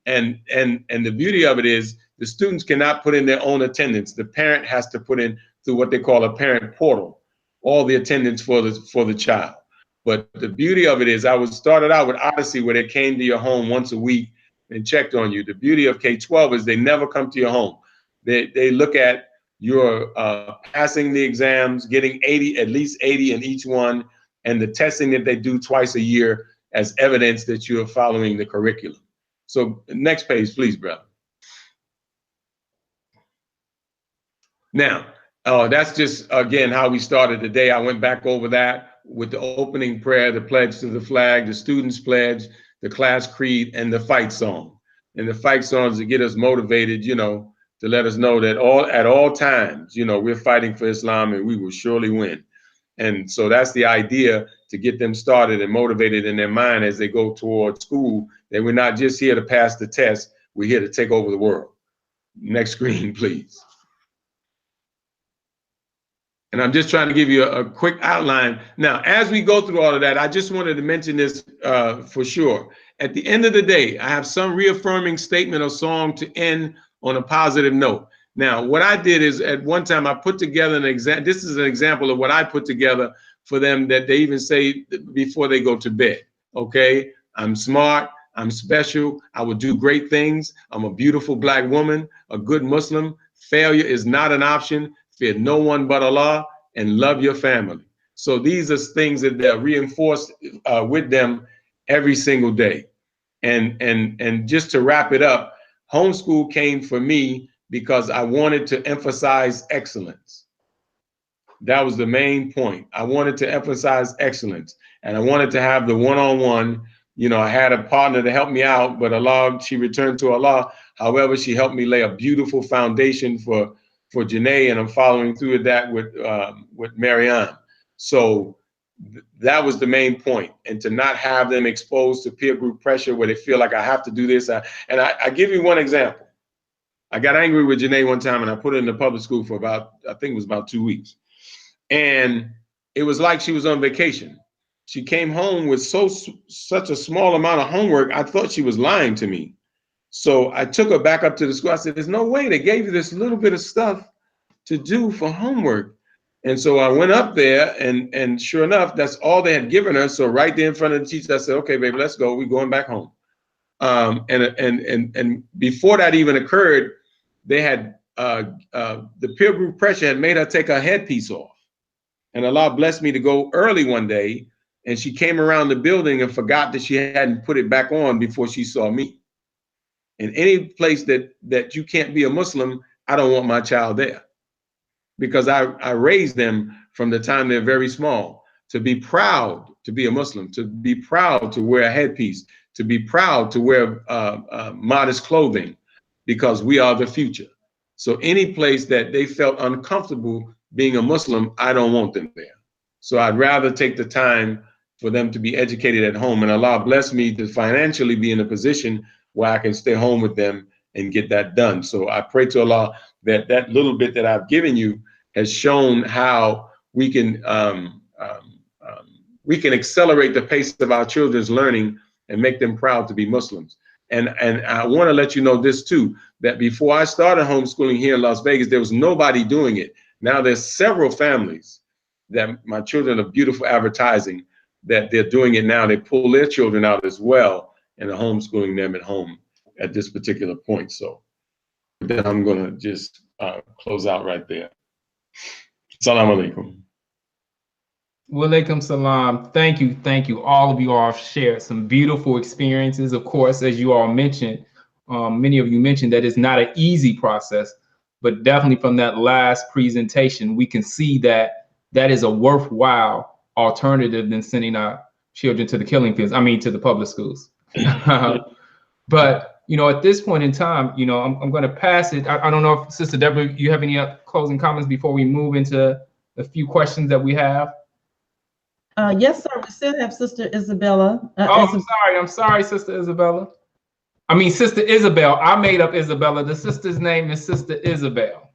And the beauty of it is the students cannot put in their own attendance. The parent has to put in through what they call a parent portal, all the attendance for the child. But the beauty of it is, I started out with Odyssey, where they came to your home once a week and checked on you. The beauty of K-12 is they never come to your home. They look at your passing the exams, getting at least 80 in each one, and the testing that they do twice a year as evidence that you are following the curriculum. So next page, please, brother. Now, that's just, again, how we started the day. I went back over that with the opening prayer, the pledge to the flag, the students' pledge, the class creed, and the fight song. And the fight songs to get us motivated, to let us know that at all times, we're fighting for Islam, and we will surely win. And so that's the idea, to get them started and motivated in their mind as they go toward school, that we're not just here to pass the test, we're here to take over the world. Next screen, please. And I'm just trying to give you a quick outline. Now, as we go through all of that, I just wanted to mention this for sure. At the end of the day, I have some reaffirming statement or song to end on a positive note. Now, what I did is, at one time, I put together an example. This is an example of what I put together for them, that they even say before they go to bed. Okay, I'm smart, I'm special, I will do great things, I'm a beautiful Black woman, a good Muslim, failure is not an option, fear no one but Allah, and love your family. So these are things that are reinforced with them every single day. And just to wrap it up, homeschool came for me because I wanted to emphasize excellence. That was the main point. I wanted to emphasize excellence, and I wanted to have the one-on-one. You know, I had a partner to help me out, but Allah, she returned to Allah. However, she helped me lay a beautiful foundation for Janae, and I'm following through that with Marianne. So that was the main point, and to not have them exposed to peer group pressure where they feel like I have to do this. And I give you one example. I got angry with Janae one time, and I put her in the public school for about, I think it was about 2 weeks. And it was like she was on vacation. She came home with such a small amount of homework, I thought she was lying to me. So I took her back up to the school. I said, there's no way they gave you this little bit of stuff to do for homework. And so I went up there, and sure enough, that's all they had given her. So right there in front of the teacher, I said, okay, baby, let's go. We're going back home. And before that even occurred, they had the peer group pressure had made her take her headpiece off. And Allah blessed me to go early one day, and she came around the building and forgot that she hadn't put it back on before she saw me. In any place that you can't be a Muslim, I don't want my child there, because I raised them from the time they're very small to be proud to be a Muslim, to be proud to wear a headpiece, to be proud to wear modest clothing, because we are the future. So any place that they felt uncomfortable being a Muslim, I don't want them there. So I'd rather take the time for them to be educated at home. And Allah bless me to financially be in a position where I can stay home with them and get that done. So I pray to Allah that that little bit that I've given you has shown how we can accelerate the pace of our children's learning and make them proud to be Muslims. And I want to let you know this too, that before I started homeschooling here in Las Vegas, there was nobody doing it. Now there's several families that my children are beautiful advertising that they're doing it now. They pull their children out as well and are homeschooling them at home at this particular point. So then I'm going to just close out right there. Assalamu alaikum. Walaikum salam. Thank you. Thank you. All of you all shared some beautiful experiences. Of course, as you all mentioned, many of you mentioned that it's not an easy process, but definitely from that last presentation, we can see that that is a worthwhile alternative than sending our children to the killing fields. I mean, to the public schools. But, you know, at this point in time, you know, I'm going to pass it. I don't know if Sister Deborah, you have any closing comments before we move into a few questions that we have? Yes, sir. We still have Sister Isabella. I'm sorry, Sister Isabella. I mean, Sister Isabel. I made up Isabella. The sister's name is Sister Isabel.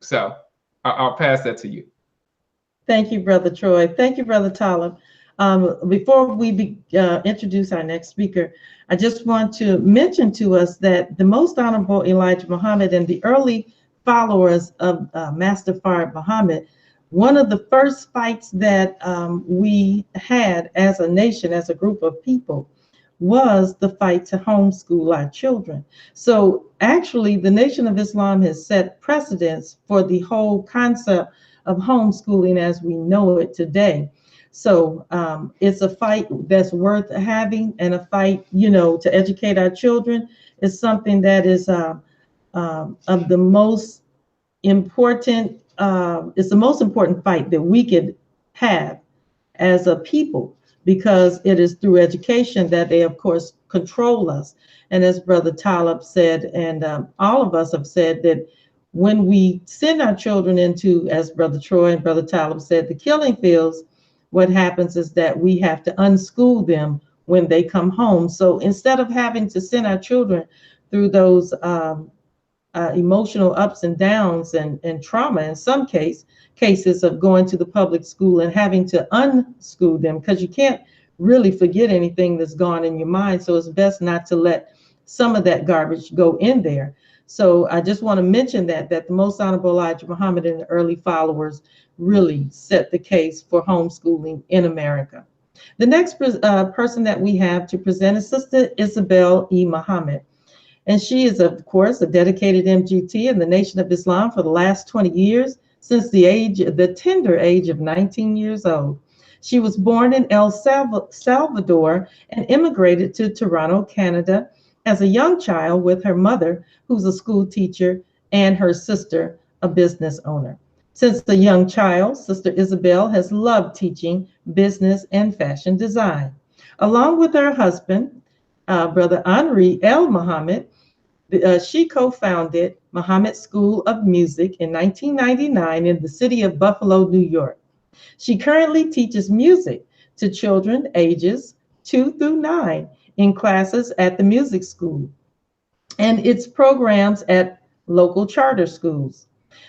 So I'll pass that to you. Thank you, Brother Troy. Thank you, Brother Talib. Before we introduce our next speaker, I just want to mention to us that the Most Honorable Elijah Muhammad and the early followers of Master Fard Muhammad, one of the first fights that we had as a nation, as a group of people, was the fight to homeschool our children. So actually, the Nation of Islam has set precedents for the whole concept of homeschooling as we know it today. So it's a fight that's worth having, and a fight, you know, to educate our children is something that is of the most important. It's the most important fight that we could have as a people, because it is through education that they, of course, control us. And as Brother Talib said, and all of us have said, that when we send our children into, as Brother Troy and Brother Talib said, the killing fields, what happens is that we have to unschool them when they come home. So instead of having to send our children through those emotional ups and downs and trauma, in some cases of going to the public school and having to unschool them, because you can't really forget anything that's gone in your mind. So it's best not to let some of that garbage go in there. So I just want to mention that the Most Honorable Elijah Muhammad and the early followers really set the case for homeschooling in America. The next person that we have to present is Sister Isabel E. Muhammad. And she is, of course, a dedicated MGT in the Nation of Islam for the last 20 years, since the tender age of 19 years old. She was born in Salvador and immigrated to Toronto, Canada as a young child with her mother, who's a school teacher, and her sister, a business owner. Since a young child, Sister Isabel has loved teaching business and fashion design. Along with her husband, Brother Henri El Mohammed, she co-founded Muhammad School of Music in 1999 in the city of Buffalo, New York. She currently teaches music to children ages 2 through 9 in classes at the music school and its programs at local charter schools.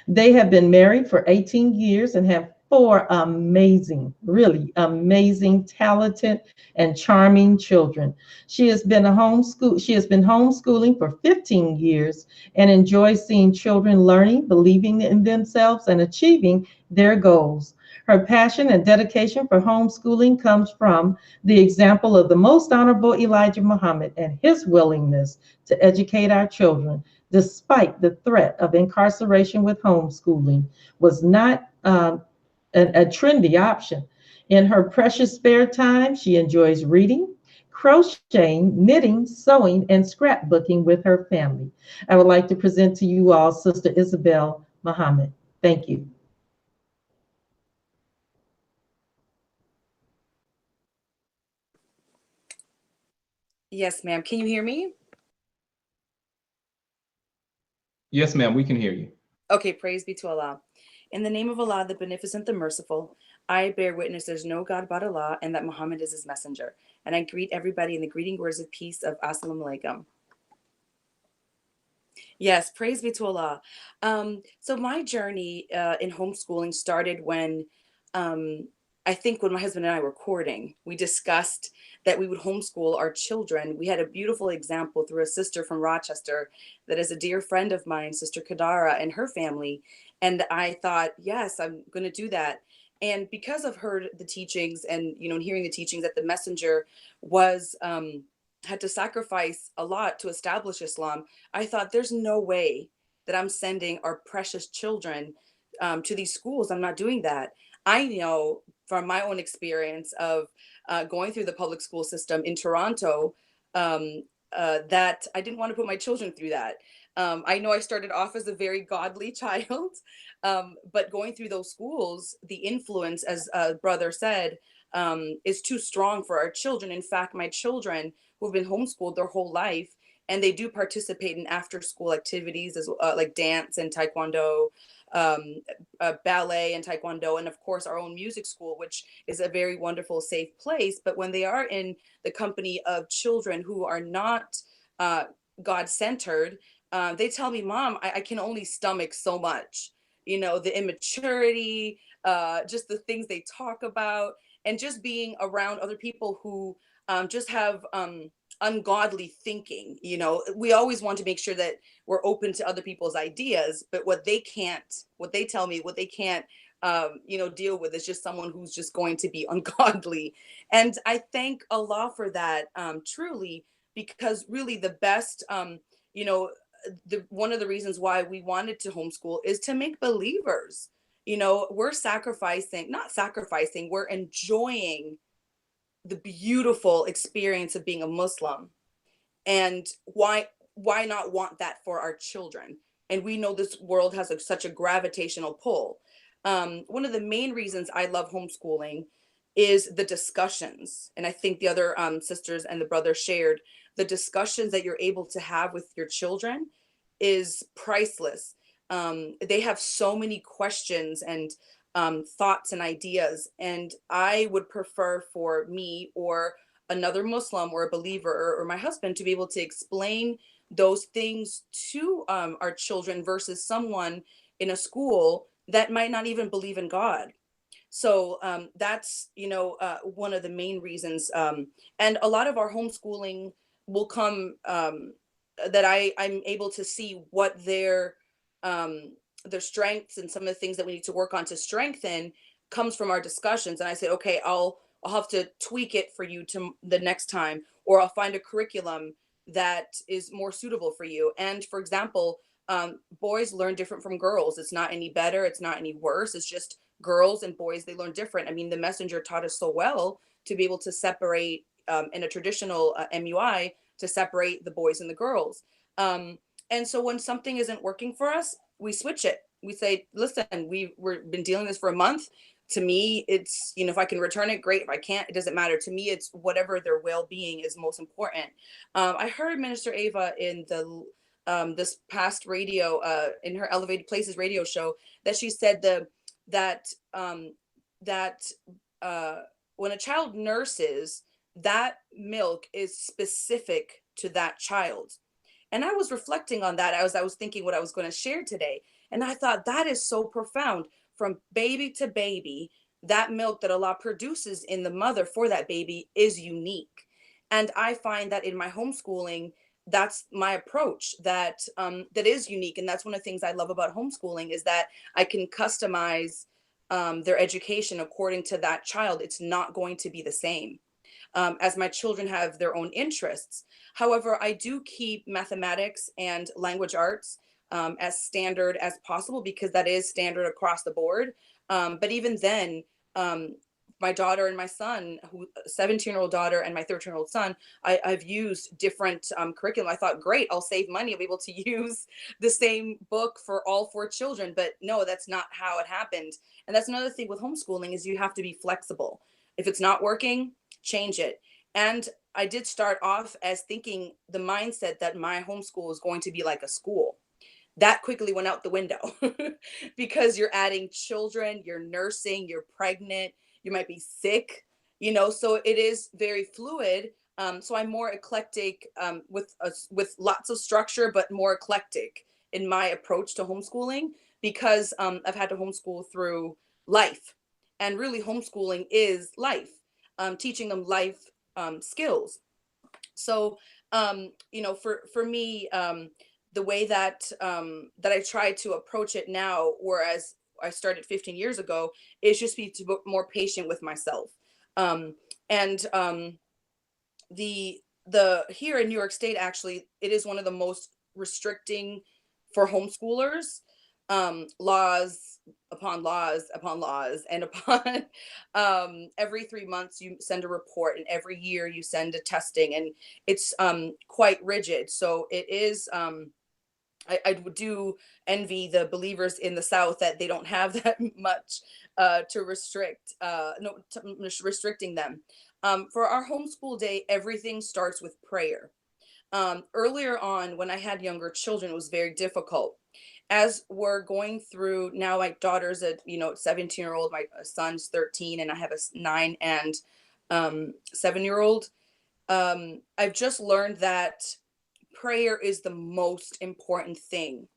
They have been married for 18 years and have four amazing, really amazing, talented, and charming children. She has been homeschooling for 15 years and enjoys seeing children learning, believing in themselves, and achieving their goals. Her passion and dedication for homeschooling comes from the example of the most honorable Elijah Muhammad and his willingness to educate our children despite the threat of incarceration with homeschooling was not a trendy option. In her precious spare time, she enjoys reading, crocheting, knitting, sewing, and scrapbooking with her family. I would like to present to you all Sister Isabel Muhammad. Thank you. Yes, ma'am. Can you hear me? Yes, ma'am, we can hear you. Okay, praise be to Allah. In the name of Allah, the Beneficent, the Merciful, I bear witness there's no God but Allah and that Muhammad is his messenger. And I greet everybody in the greeting words of peace of Assalamu alaikum. Yes, praise be to Allah. So my journey in homeschooling started when I think when my husband and I were courting, we discussed that we would homeschool our children. We had a beautiful example through a sister from Rochester that is a dear friend of mine, Sister Kadara, and her family. And I thought, yes, I'm going to do that. And because I've heard the teachings and, hearing the teachings that the messenger was, had to sacrifice a lot to establish Islam, I thought there's no way that I'm sending our precious children to these schools. I'm not doing that. I know from my own experience of going through the public school system in Toronto that I didn't want to put my children through that. I know I started off as a very godly child, but going through those schools, the influence, as brother said, is too strong for our children. In fact, my children who've been homeschooled their whole life, and they do participate in after school activities as like dance and taekwondo, ballet and taekwondo, and of course our own music school, which is a very wonderful, safe place. But when they are in the company of children who are not God-centered, they tell me, Mom, I can only stomach so much. The immaturity, just the things they talk about, and just being around other people who just have ungodly thinking. We always want to make sure that we're open to other people's ideas, but what they tell me, what they can't deal with is just someone who's just going to be ungodly. And I thank Allah for that, truly, because really the best, one of the reasons why we wanted to homeschool is to make believers. We're we're enjoying the beautiful experience of being a Muslim. And why not want that for our children? And we know this world has such a gravitational pull. One of the main reasons I love homeschooling is the discussions. And I think the other sisters and the brother shared the discussions that you're able to have with your children is priceless. They have so many questions and thoughts and ideas. And I would prefer for me or another Muslim or a believer or my husband to be able to explain those things to our children versus someone in a school that might not even believe in God. So that's, one of the main reasons. And a lot of our homeschooling will come that I'm able to see what their strengths and some of the things that we need to work on to strengthen comes from our discussions. And I say, okay, I'll have to tweak it for you to the next time, or I'll find a curriculum that is more suitable for you. And for example, boys learn different from girls. It's not any better. It's not any worse. It's just girls and boys, they learn different. I mean, the messenger taught us so well to be able to separate in a traditional MUI, to separate the boys and the girls. And so when something isn't working for us, we switch it. We say, listen, we've been dealing with this for a month. To me, it's, you know, if I can return it, great. If I can't, it doesn't matter. To me, it's whatever their well-being is most important. I heard Minister Ava in the this past radio, in her Elevated Places radio show, that she said that when a child nurses, that milk is specific to that child. And I was reflecting on that as I was thinking what I was going to share today. And I thought that is so profound. From baby to baby, that milk that Allah produces in the mother for that baby is unique. And I find that in my homeschooling, that's my approach, that that is unique. And that's one of the things I love about homeschooling, is that I can customize their education according to that child. It's not going to be the same. As my children have their own interests. However, I do keep mathematics and language arts as standard as possible, because that is standard across the board. But even then, my daughter and my son, 17-year-old daughter and my 13-year-old son, I've used different curriculum. I thought, great, I'll save money. I'll be able to use the same book for all 4 children. But no, that's not how it happened. And that's another thing with homeschooling, is you have to be flexible. If it's not working, change it. And I did start off as thinking the mindset that my homeschool is going to be like a school. That quickly went out the window because you're adding children, you're nursing, you're pregnant, you might be sick, you know, so it is very fluid. So I'm more eclectic with lots of structure, but more eclectic in my approach to homeschooling, because I've had to homeschool through life. And really, homeschooling is life. Teaching them life skills. So, you know, for me, the way that that I try to approach it now, whereas I started 15 years ago, is just be more patient with myself. And the here in New York State, actually, it is one of the most restricting for homeschoolers. Laws upon laws upon laws, and upon every 3 months you send a report, and every year you send a testing, and it's quite rigid. So it is I do envy the believers in the South that they don't have that much to restrict, restricting them. For our homeschool day, everything starts with prayer. Earlier on, when I had younger children, it was very difficult. As we're going through now, my daughter's a 17-year-old, my son's 13, and I have a 9 and 7-year-old. I've just learned that prayer is the most important thing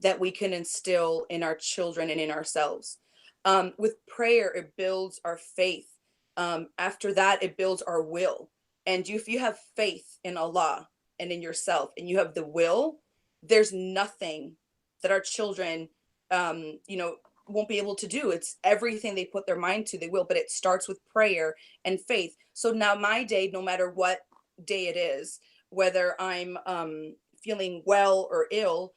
that we can instill in our children and in ourselves. With prayer, it builds our faith. After that, it builds our will. And if you have faith in Allah and in yourself, and you have the will, there's nothing that our children, won't be able to do. It's everything they put their mind to, they will, but it starts with prayer and faith. So now my day, no matter what day it is, whether I'm feeling well or ill,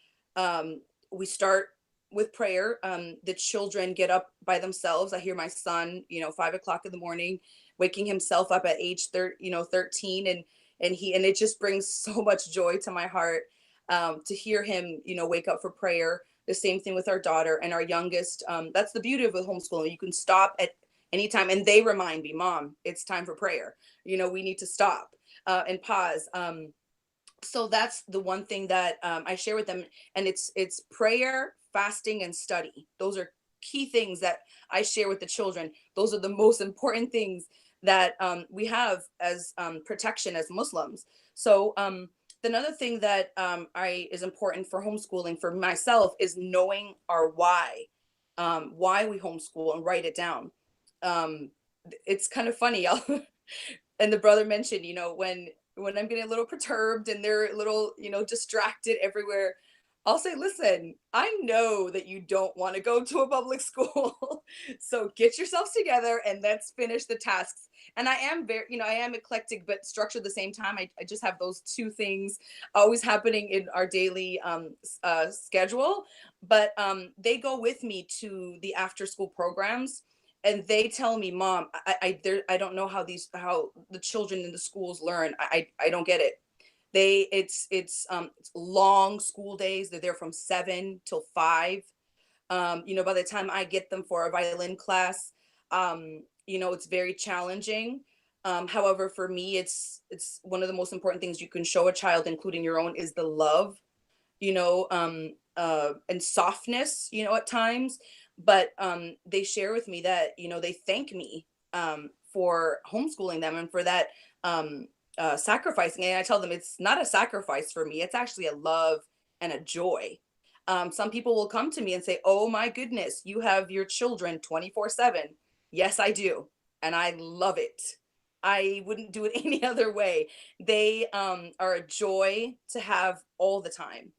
we start with prayer. The children get up by themselves. I hear my son, 5 o'clock in the morning, waking himself up at age 13, and it just brings so much joy to my heart to hear him, wake up for prayer. The same thing with our daughter and our youngest. That's the beauty of homeschooling. You can stop at any time, and they remind me, Mom, it's time for prayer. We need to stop and pause. So that's the one thing that I share with them, and it's prayer, fasting, and study. Those are key things that I share with the children. Those are the most important things that we have as protection as Muslims. So another thing that is important for homeschooling for myself is knowing our why we homeschool, and write it down. It's kind of funny. And the brother mentioned, when I'm getting a little perturbed and they're a little, distracted everywhere, I'll say, listen, I know that you don't want to go to a public school. So get yourselves together and let's finish the tasks. And I am very, I am eclectic, but structured at the same time. I just have those two things always happening in our daily schedule. But they go with me to the after school programs. And they tell me, Mom, I don't know how the children in the schools learn. I don't get it. It's long school days. They're there from 7 till 5. By the time I get them for a violin class, it's very challenging. However, for me, it's one of the most important things you can show a child, including your own, is the love, and softness, at times. But they share with me that, they thank me for homeschooling them and for that sacrificing. And I tell them it's not a sacrifice for me. It's actually a love and a joy. Some people will come to me and say, oh my goodness, you have your children 24/7. Yes, I do. And I love it. I wouldn't do it any other way. They are a joy to have all the time.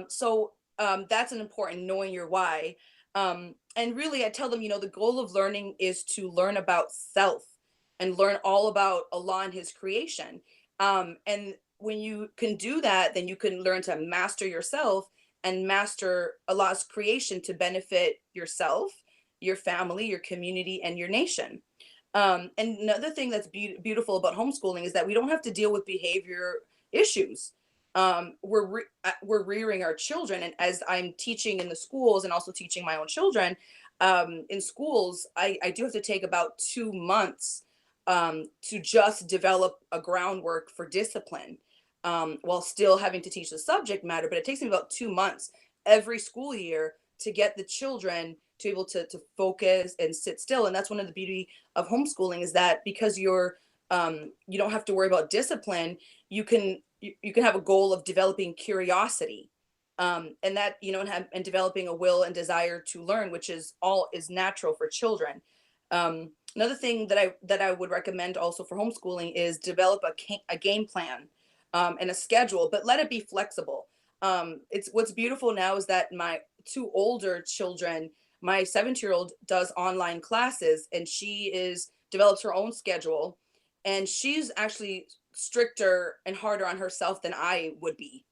So that's an important knowing your why. And really, I tell them, the goal of learning is to learn about self and learn all about Allah and his creation. And when you can do that, then you can learn to master yourself and master Allah's creation to benefit yourself, your family, your community, and your nation. And another thing that's beautiful about homeschooling is that we don't have to deal with behavior issues. We're rearing our children, and as I'm teaching in the schools and also teaching my own children in schools, I do have to take about 2 months to just develop a groundwork for discipline, while still having to teach the subject matter. But it takes me about 2 months every school year to get the children to be able to focus and sit still. And that's one of the beauty of homeschooling, is that because you don't have to worry about discipline, you can have a goal of developing curiosity, and that, and developing a will and desire to learn, which is natural for children. Another thing that I would recommend also for homeschooling is develop a game plan and a schedule, but let it be flexible. It's what's beautiful now is that my 2 older children, my 7-year-old does online classes, and she develops her own schedule, and she's actually stricter and harder on herself than I would be.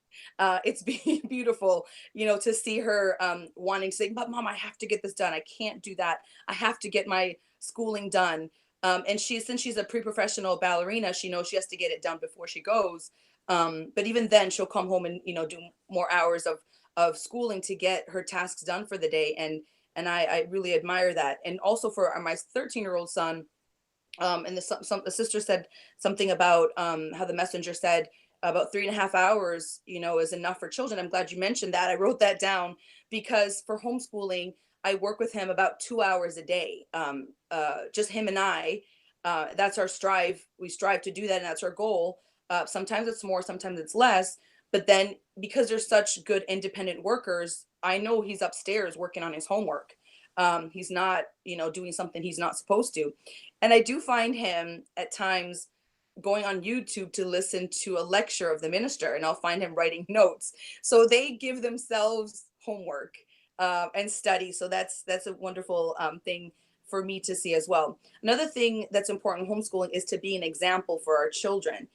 It's beautiful, to see her wanting to say, but Mom, I have to get this done. I can't do that. I have to get my schooling done. And since she's a pre-professional ballerina, she knows she has to get it done before she goes. But even then she'll come home and, do more hours of schooling to get her tasks done for the day. And I really admire that. And also for my 13-year-old son, and the sister said something about how the messenger said about 3.5 hours, is enough for children. I'm glad you mentioned that. I wrote that down because for homeschooling, I work with him about 2 hours a day, just him and I. That's our strive. We strive to do that, and that's our goal. Sometimes it's more, sometimes it's less. But then because they're such good independent workers, I know he's upstairs working on his homework. He's not, doing something he's not supposed to. And I do find him at times going on YouTube to listen to a lecture of the minister, and I'll find him writing notes. So they give themselves homework and study. So that's a wonderful thing for me to see as well. Another thing that's important in homeschooling is to be an example for our children.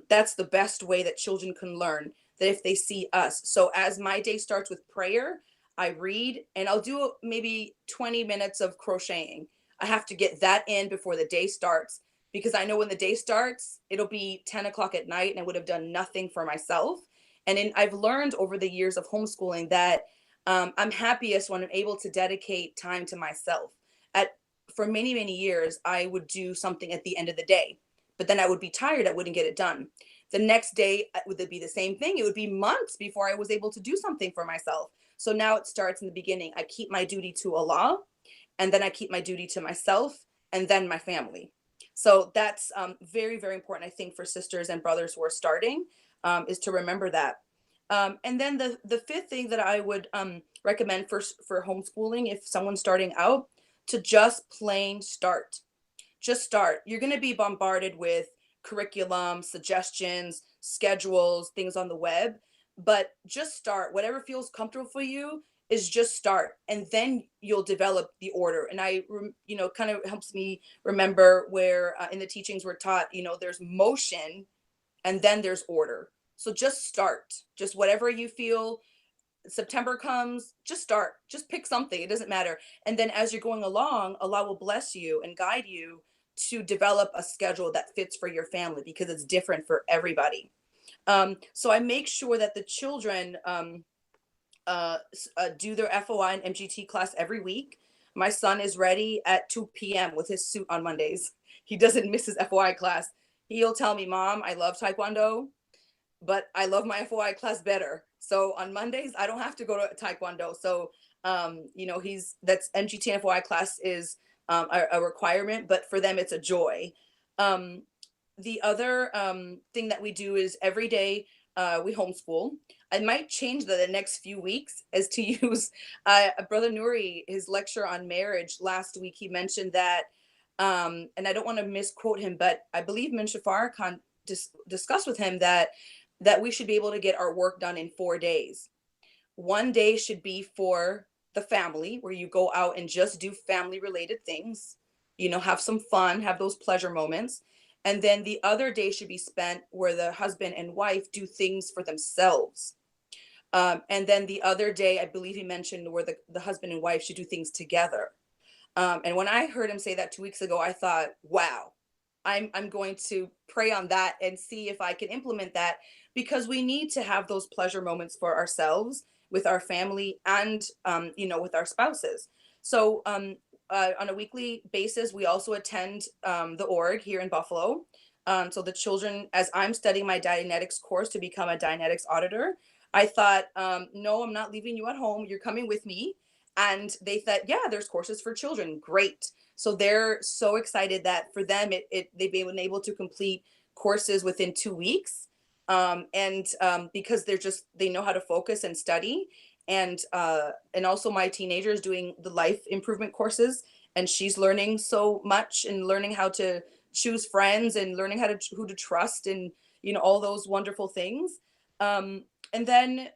That's the best way that children can learn, that if they see us. So as my day starts with prayer, I read, and I'll do maybe 20 minutes of crocheting. I have to get that in before the day starts, because I know when the day starts, it'll be 10 o'clock at night and I would have done nothing for myself. And I've learned over the years of homeschooling that I'm happiest when I'm able to dedicate time to myself. For many, many years, I would do something at the end of the day, but then I would be tired. I wouldn't get it done. The next day, would it be the same thing? It would be months before I was able to do something for myself. So now it starts in the beginning. I keep my duty to Allah, and then I keep my duty to myself, and then my family. So that's very, very important, I think, for sisters and brothers who are starting, is to remember that. And then the fifth thing that I would recommend for homeschooling, if someone's starting out, to just plain start. Just start. You're going to be bombarded with curriculum, suggestions, schedules, things on the web. but just start. Whatever feels comfortable for you is just start, and then you'll develop the order. And kind of helps me remember where in the teachings we're taught, there's motion and then there's order. So just start, just whatever you feel. September comes, just start, just pick something. It doesn't matter. And then as you're going along, Allah will bless you and guide you to develop a schedule that fits for your family, because it's different for everybody. So I make sure that the children do their FOI and MGT class every week. My son is ready at 2 p.m. with his suit on Mondays. He doesn't miss his FOI class. He'll tell me, Mom, I love Taekwondo, but I love my FOI class better. So on Mondays, I don't have to go to Taekwondo. So, that's MGT and FOI class is a requirement, but for them, it's a joy. The other thing that we do is every day we homeschool. I might change the next few weeks as to use Brother Nuri, his lecture on marriage last week. He mentioned that, and I don't want to misquote him, but I believe Minshah Farrakhan discussed with him that we should be able to get our work done in 4 days. 1 day should be for the family, where you go out and just do family related things, have some fun, have those pleasure moments. And then the other day should be spent where the husband and wife do things for themselves. And then the other day, I believe he mentioned where the husband and wife should do things together. And when I heard him say that 2 weeks ago, I thought, wow, I'm going to pray on that and see if I can implement that, because we need to have those pleasure moments for ourselves, with our family, and, with our spouses. So on a weekly basis, we also attend the org here in Buffalo. So the children, as I'm studying my Dianetics course to become a Dianetics auditor, I thought, no, I'm not leaving you at home. You're coming with me. And they thought, yeah, there's courses for children. Great. So they're so excited that for them, they've been able to complete courses within 2 weeks. Because they know how to focus and study. And also my teenager is doing the life improvement courses, and she's learning so much and learning how to choose friends and learning who to trust, and, all those wonderful things. And then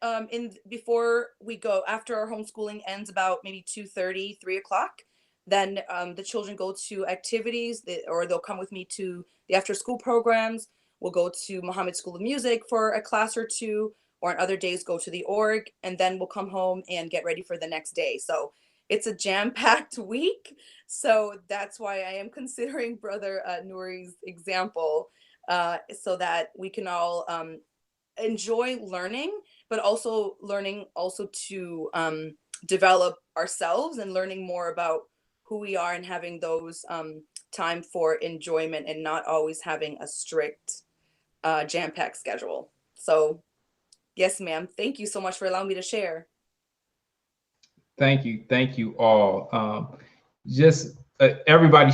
before we go, after our homeschooling ends about maybe 2:30, 3 o'clock, then the children go to activities, or they'll come with me to the after school programs. We'll go to Muhammad School of Music for a class or two, or on other days go to the org, and then we'll come home and get ready for the next day. So it's a jam-packed week. So that's why I am considering Brother Nuri's example, so that we can all enjoy learning, but also learning to develop ourselves and learning more about who we are, and having those time for enjoyment, and not always having a strict jam-packed schedule. So yes, ma'am. Thank you so much for allowing me to share. Thank you all. Everybody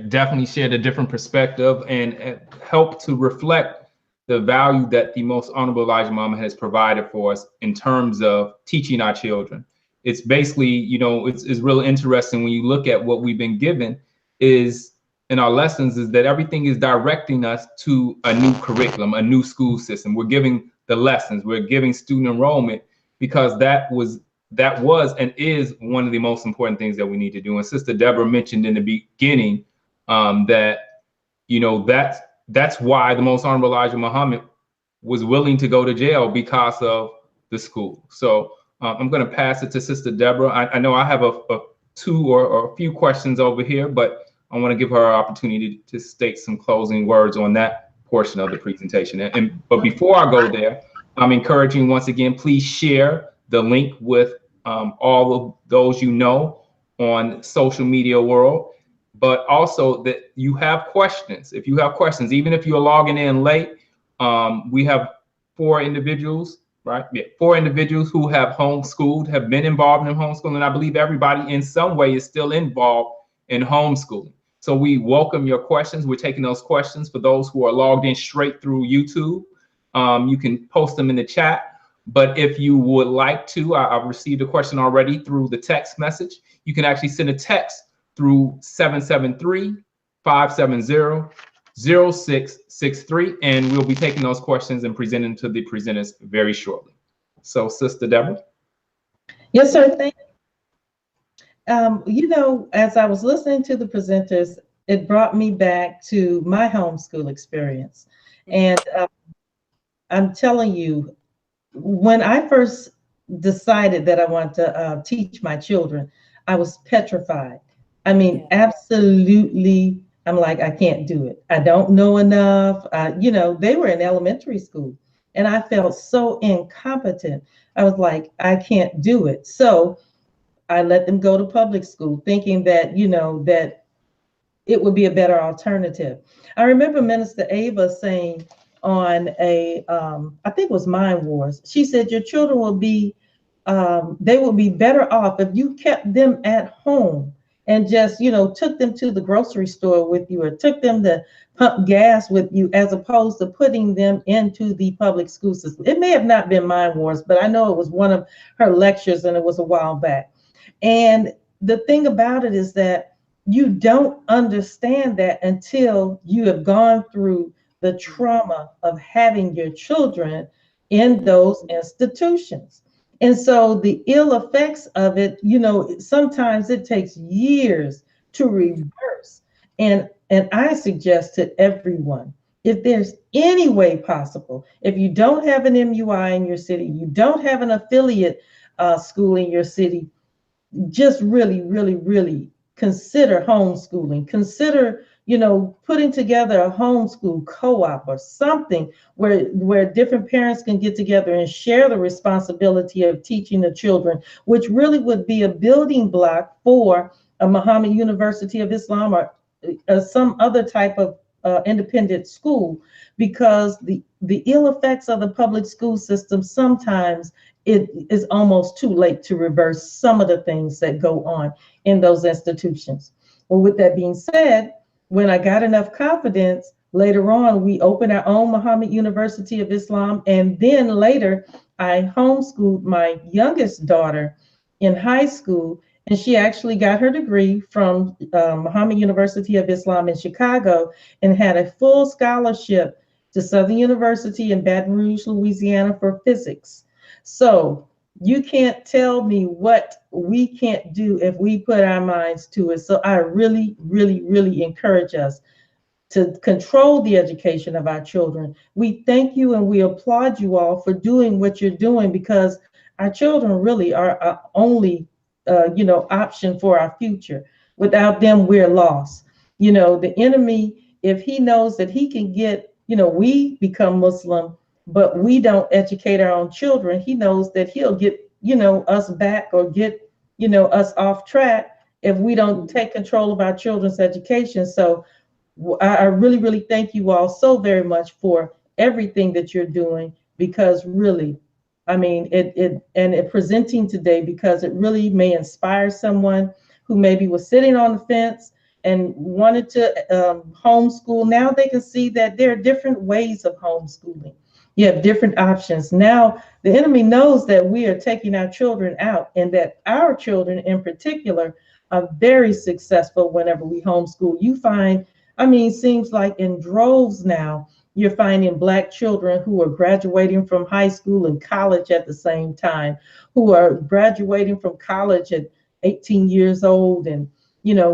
definitely shared a different perspective, and helped to reflect the value that the Most Honorable Elijah Muhammad has provided for us in terms of teaching our children. It's basically, it's real interesting when you look at what we've been given in our lessons, is that everything is directing us to a new curriculum, a new school system. We're giving the lessons, we're giving student enrollment, because that was and is one of the most important things that we need to do. And Sister Deborah mentioned in the beginning that, that's why the Most Honorable Elijah Muhammad was willing to go to jail, because of the school. So I'm going to pass it to Sister Deborah. I know I have a few questions over here, but I want to give her an opportunity to state some closing words on that portion of the presentation. But before I go there, I'm encouraging, once again, please share the link with all of those on social media world, but also that you have questions. If you have questions, even if you're logging in late, we have 4 individuals, right? Yeah, 4 individuals who have homeschooled, have been involved in homeschooling. I believe everybody in some way is still involved in homeschooling. So we welcome your questions. We're taking those questions. For those who are logged in straight through YouTube, you can post them in the chat. But if you would like to, I've received a question already through the text message. You can actually send a text through 773-570-0663, and we'll be taking those questions and presenting to the presenters very shortly. So, Sister Deborah. Yes, sir. Thank you. You know, as I was listening to the presenters, it brought me back to my homeschool experience. And I'm telling you, when I first decided that I wanted to teach my children, I was petrified. I mean, absolutely. I'm like, I can't do it. I don't know enough. You know, they were in elementary school and I felt so incompetent. I was like, I can't do it. So I let them go to public school thinking that, you know, that it would be a better alternative. I remember Minister Ava saying on I think it was Mind Wars, she said, your children will be, they will be better off if you kept them at home and just, you know, took them to the grocery store with you or took them to pump gas with you, as opposed to putting them into the public school system. It may have not been Mind Wars, but I know it was one of her lectures and it was a while back. And the thing about it is that you don't understand that until you have gone through the trauma of having your children in those institutions. And so the ill effects of it, you know, sometimes it takes years to reverse. And I suggest to everyone, if there's any way possible, if you don't have an MUI in your city, you don't have an affiliate school in your city, just really, really, really consider homeschooling. Consider, you know, putting together a homeschool co-op or something where different parents can get together and share the responsibility of teaching the children, which really would be a building block for a Muhammad University of Islam or some other type of independent school, because the ill effects of the public school system, sometimes it is almost too late to reverse some of the things that go on in those institutions. Well, with that being said, when I got enough confidence, later on, we opened our own Muhammad University of Islam. And then later, I homeschooled my youngest daughter in high school. And she actually got her degree from Muhammad University of Islam in Chicago and had a full scholarship to Southern University in Baton Rouge, Louisiana for physics. So you can't tell me what we can't do if we put our minds to it. So I really, really, really encourage us to control the education of our children. We thank you and we applaud you all for doing what you're doing, because our children really are our only option for our future. Without them, we're lost. You know, the enemy, if he knows that he can get, we become Muslim, but we don't educate our own children, he knows that he'll get, us back or get, us off track if we don't take control of our children's education. So I really, really thank you all so very much for everything that you're doing, because really, I mean, it presenting today, because it really may inspire someone who maybe was sitting on the fence and wanted to homeschool. Now they can see that there are different ways of homeschooling. You have different options. Now the enemy knows that we are taking our children out, and that our children in particular are very successful whenever we homeschool. You find, I mean, seems like in droves now, you're finding Black children who are graduating from high school and college at the same time, who are graduating from college at 18 years old and,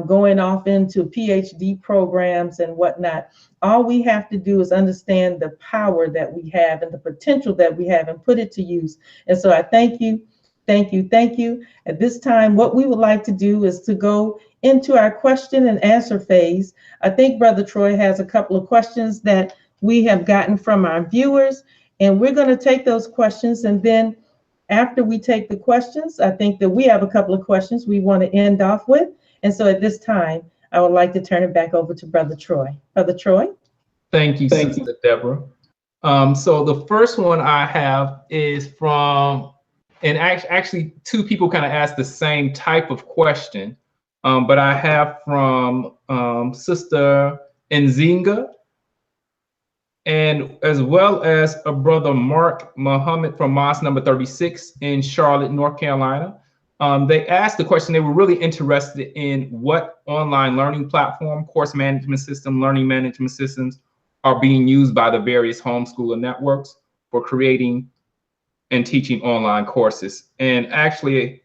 going off into PhD programs and whatnot. All we have to do is understand the power that we have and the potential that we have and put it to use. And so I thank you, thank you, thank you. At this time, what we would like to do is to go into our question and answer phase. I think Brother Troy has a couple of questions that we have gotten from our viewers, and we're going to take those questions. And then after we take the questions, I think that we have a couple of questions we want to end off with. And so at this time, I would like to turn it back over to Brother Troy. Brother Troy? Thank you, Sister Deborah. So the first one I have is from, and actually two people kind of asked the same type of question, but I have from Sister Nzinga, and as well as a Brother Mark Muhammad from Mosque number 36 in Charlotte, North Carolina. They asked the question, they were really interested in what online learning platform, course management system, learning management systems are being used by the various homeschooler networks for creating and teaching online courses. And actually,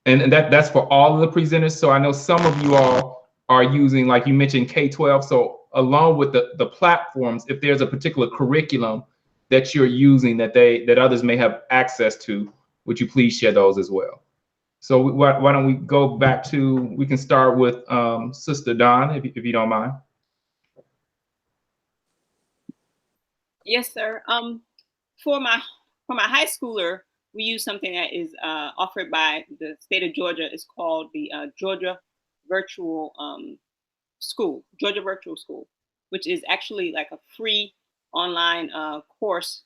and that's for all of the presenters. So I know some of you all are using, like you mentioned, K-12. So along with the platforms, if there's a particular curriculum that you're using that others may have access to, would you please share those as well? So why don't we go back to, we can start with Sister Dawn, if you don't mind. Yes, sir. For my high schooler, we use something that is offered by the state of Georgia. It's called the Georgia Virtual School, which is actually like a free online course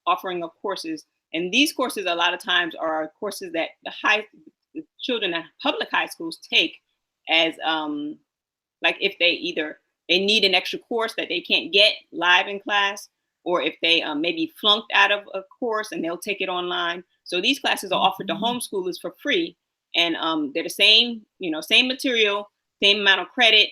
offering of courses. And these courses, a lot of times, are courses that the children at public high schools take as like if they need an extra course that they can't get live in class, or if they maybe flunked out of a course and they'll take it online. So these classes are offered to homeschoolers for free, and they're the same, same material, same amount of credit.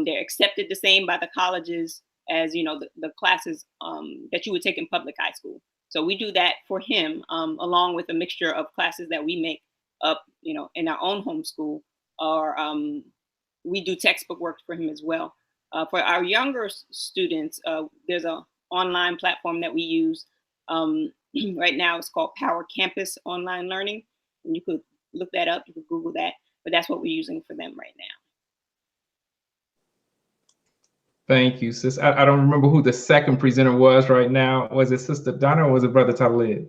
They're accepted the same by the colleges as the classes that you would take in public high school. So we do that for him, along with a mixture of classes that we make up, in our own homeschool, or we do textbook work for him as well. For our younger students, there's an online platform that we use right now. It's called Power Campus Online Learning. And you could look that up, you could Google that, but that's what we're using for them right now. Thank you, sis. I don't remember who the second presenter was right now. Was it Sister Donna or was it Brother Talib?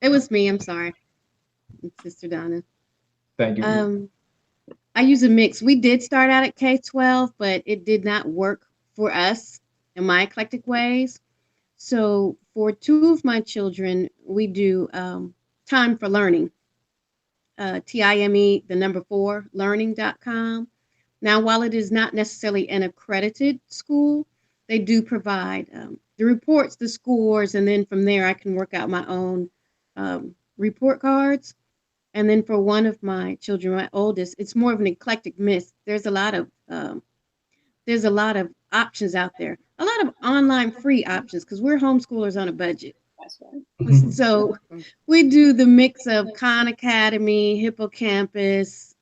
It was me, I'm sorry. It's Sister Donna. Thank you. I use a mix. We did start out at K-12, but it did not work for us in my eclectic ways. So for two of my children, we do Time for Learning, TIME, the number 4, learning.com. Now, while it is not necessarily an accredited school, they do provide the reports, the scores, and then from there I can work out my own report cards. And then for one of my children, my oldest, it's more of an eclectic mix. There's a lot of options out there, a lot of online free options, because we're homeschoolers on a budget. That's right. So we do the mix of Khan Academy, Hippocampus,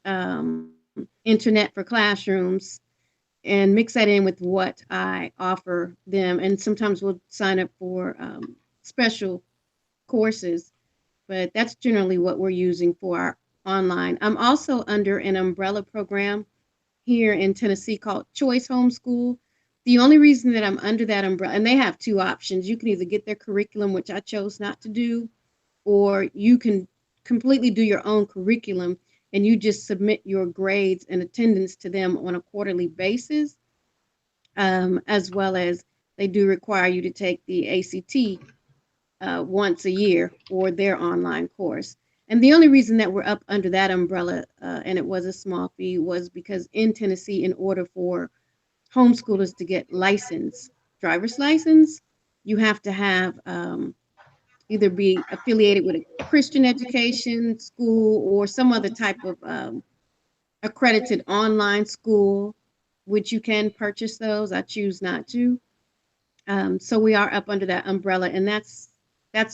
Internet for Classrooms, and mix that in with what I offer them. And sometimes we'll sign up for special courses, but that's generally what we're using for our online. I'm also under an umbrella program here in Tennessee called Choice Homeschool. The only reason that I'm under that umbrella, and they have two options. You can either get their curriculum, which I chose not to do, or you can completely do your own curriculum and you just submit your grades and attendance to them on a quarterly basis, as well as they do require you to take the ACT once a year or their online course. And the only reason that we're up under that umbrella, and it was a small fee, was because in Tennessee, in order for homeschoolers to get driver's license, you have to have either be affiliated with a Christian education school or some other type of accredited online school, which you can purchase those. I choose not to. So we are up under that umbrella, and that's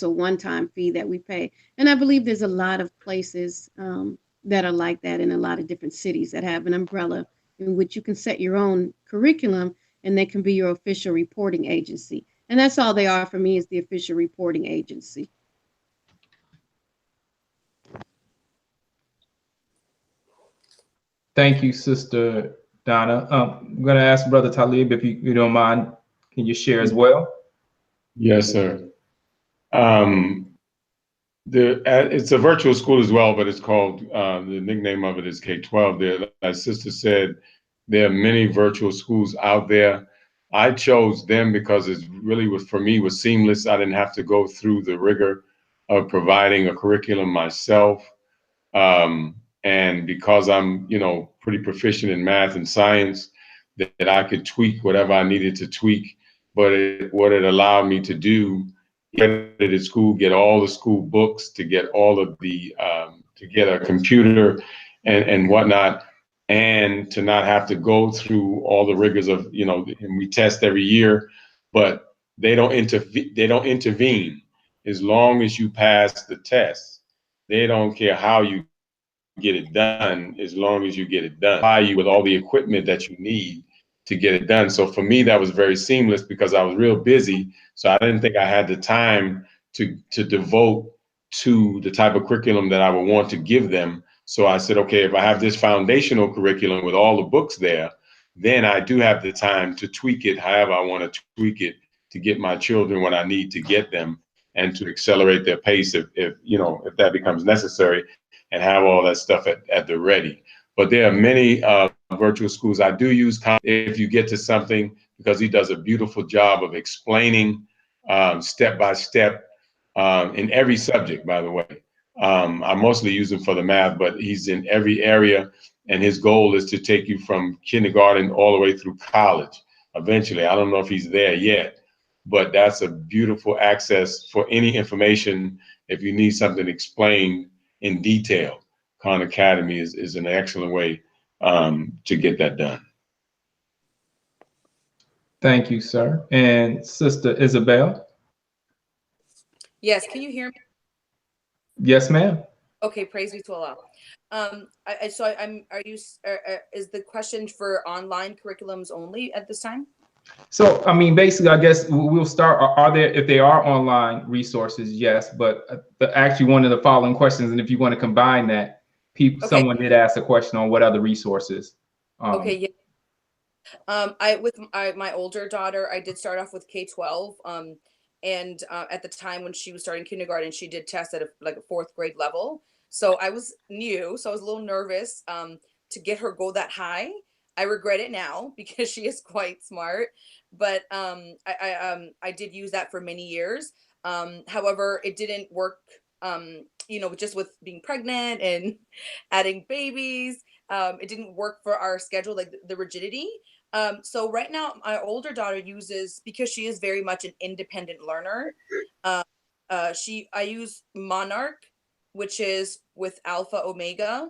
a one-time fee that we pay. And I believe there's a lot of places that are like that in a lot of different cities that have an umbrella in which you can set your own curriculum and they can be your official reporting agency. And that's all they are for me, is the official reporting agency. Thank you, Sister Donna. I'm going to ask Brother Talib, if you don't mind, can you share as well? Yes, sir. It's a virtual school as well, but it's called, the nickname of it is K-12. There, as Sister said, there are many virtual schools out there. I chose them because it really was, for me, was seamless. I didn't have to go through the rigor of providing a curriculum myself. And because I'm, pretty proficient in math and science, that I could tweak whatever I needed to tweak. But what it allowed me to do, get at school, get all the school books, to get all of the, to get a computer and whatnot. and to not have to go through all the rigors of, and we test every year, but they don't intervene. As long as you pass the test, they don't care how you get it done, as long as you get it done. Buy you with all the equipment that you need to get it done. So for me, that was very seamless because I was real busy. So I didn't think I had the time to devote to the type of curriculum that I would want to give them. So I said, okay, if I have this foundational curriculum with all the books there, then I do have the time to tweak it however I want to tweak it to get my children what I need to get them and to accelerate their pace if that becomes necessary, and have all that stuff at the ready. But there are many virtual schools. I do use if you get to something, because he does a beautiful job of explaining step by step in every subject, by the way. I mostly use him for the math, but he's in every area, and his goal is to take you from kindergarten all the way through college eventually. I don't know if he's there yet, but that's a beautiful access for any information if you need something explained in detail. Khan Academy is an excellent way to get that done. Thank you, sir. And Sister Isabel? Yes, can you hear me? Yes, ma'am. Okay, praise be to Allah. Is the question for online curriculums only at this time? So, I mean, basically, I guess we'll start. Are there, if they are online resources, yes, but actually one of the following questions, and if you want to combine that, Okay. someone did ask a question on what other resources. Okay, yeah. My older daughter, I did start off with K-12. And at the time when she was starting kindergarten, she did test at a fourth grade level. So I was new, so I was a little nervous to get her go that high. I regret it now because she is quite smart, but I did use that for many years. However, it didn't work. Just with being pregnant and adding babies, it didn't work for our schedule, like the rigidity. So right now, my older daughter uses, because she is very much an independent learner. I use Monarch, which is with Alpha Omega,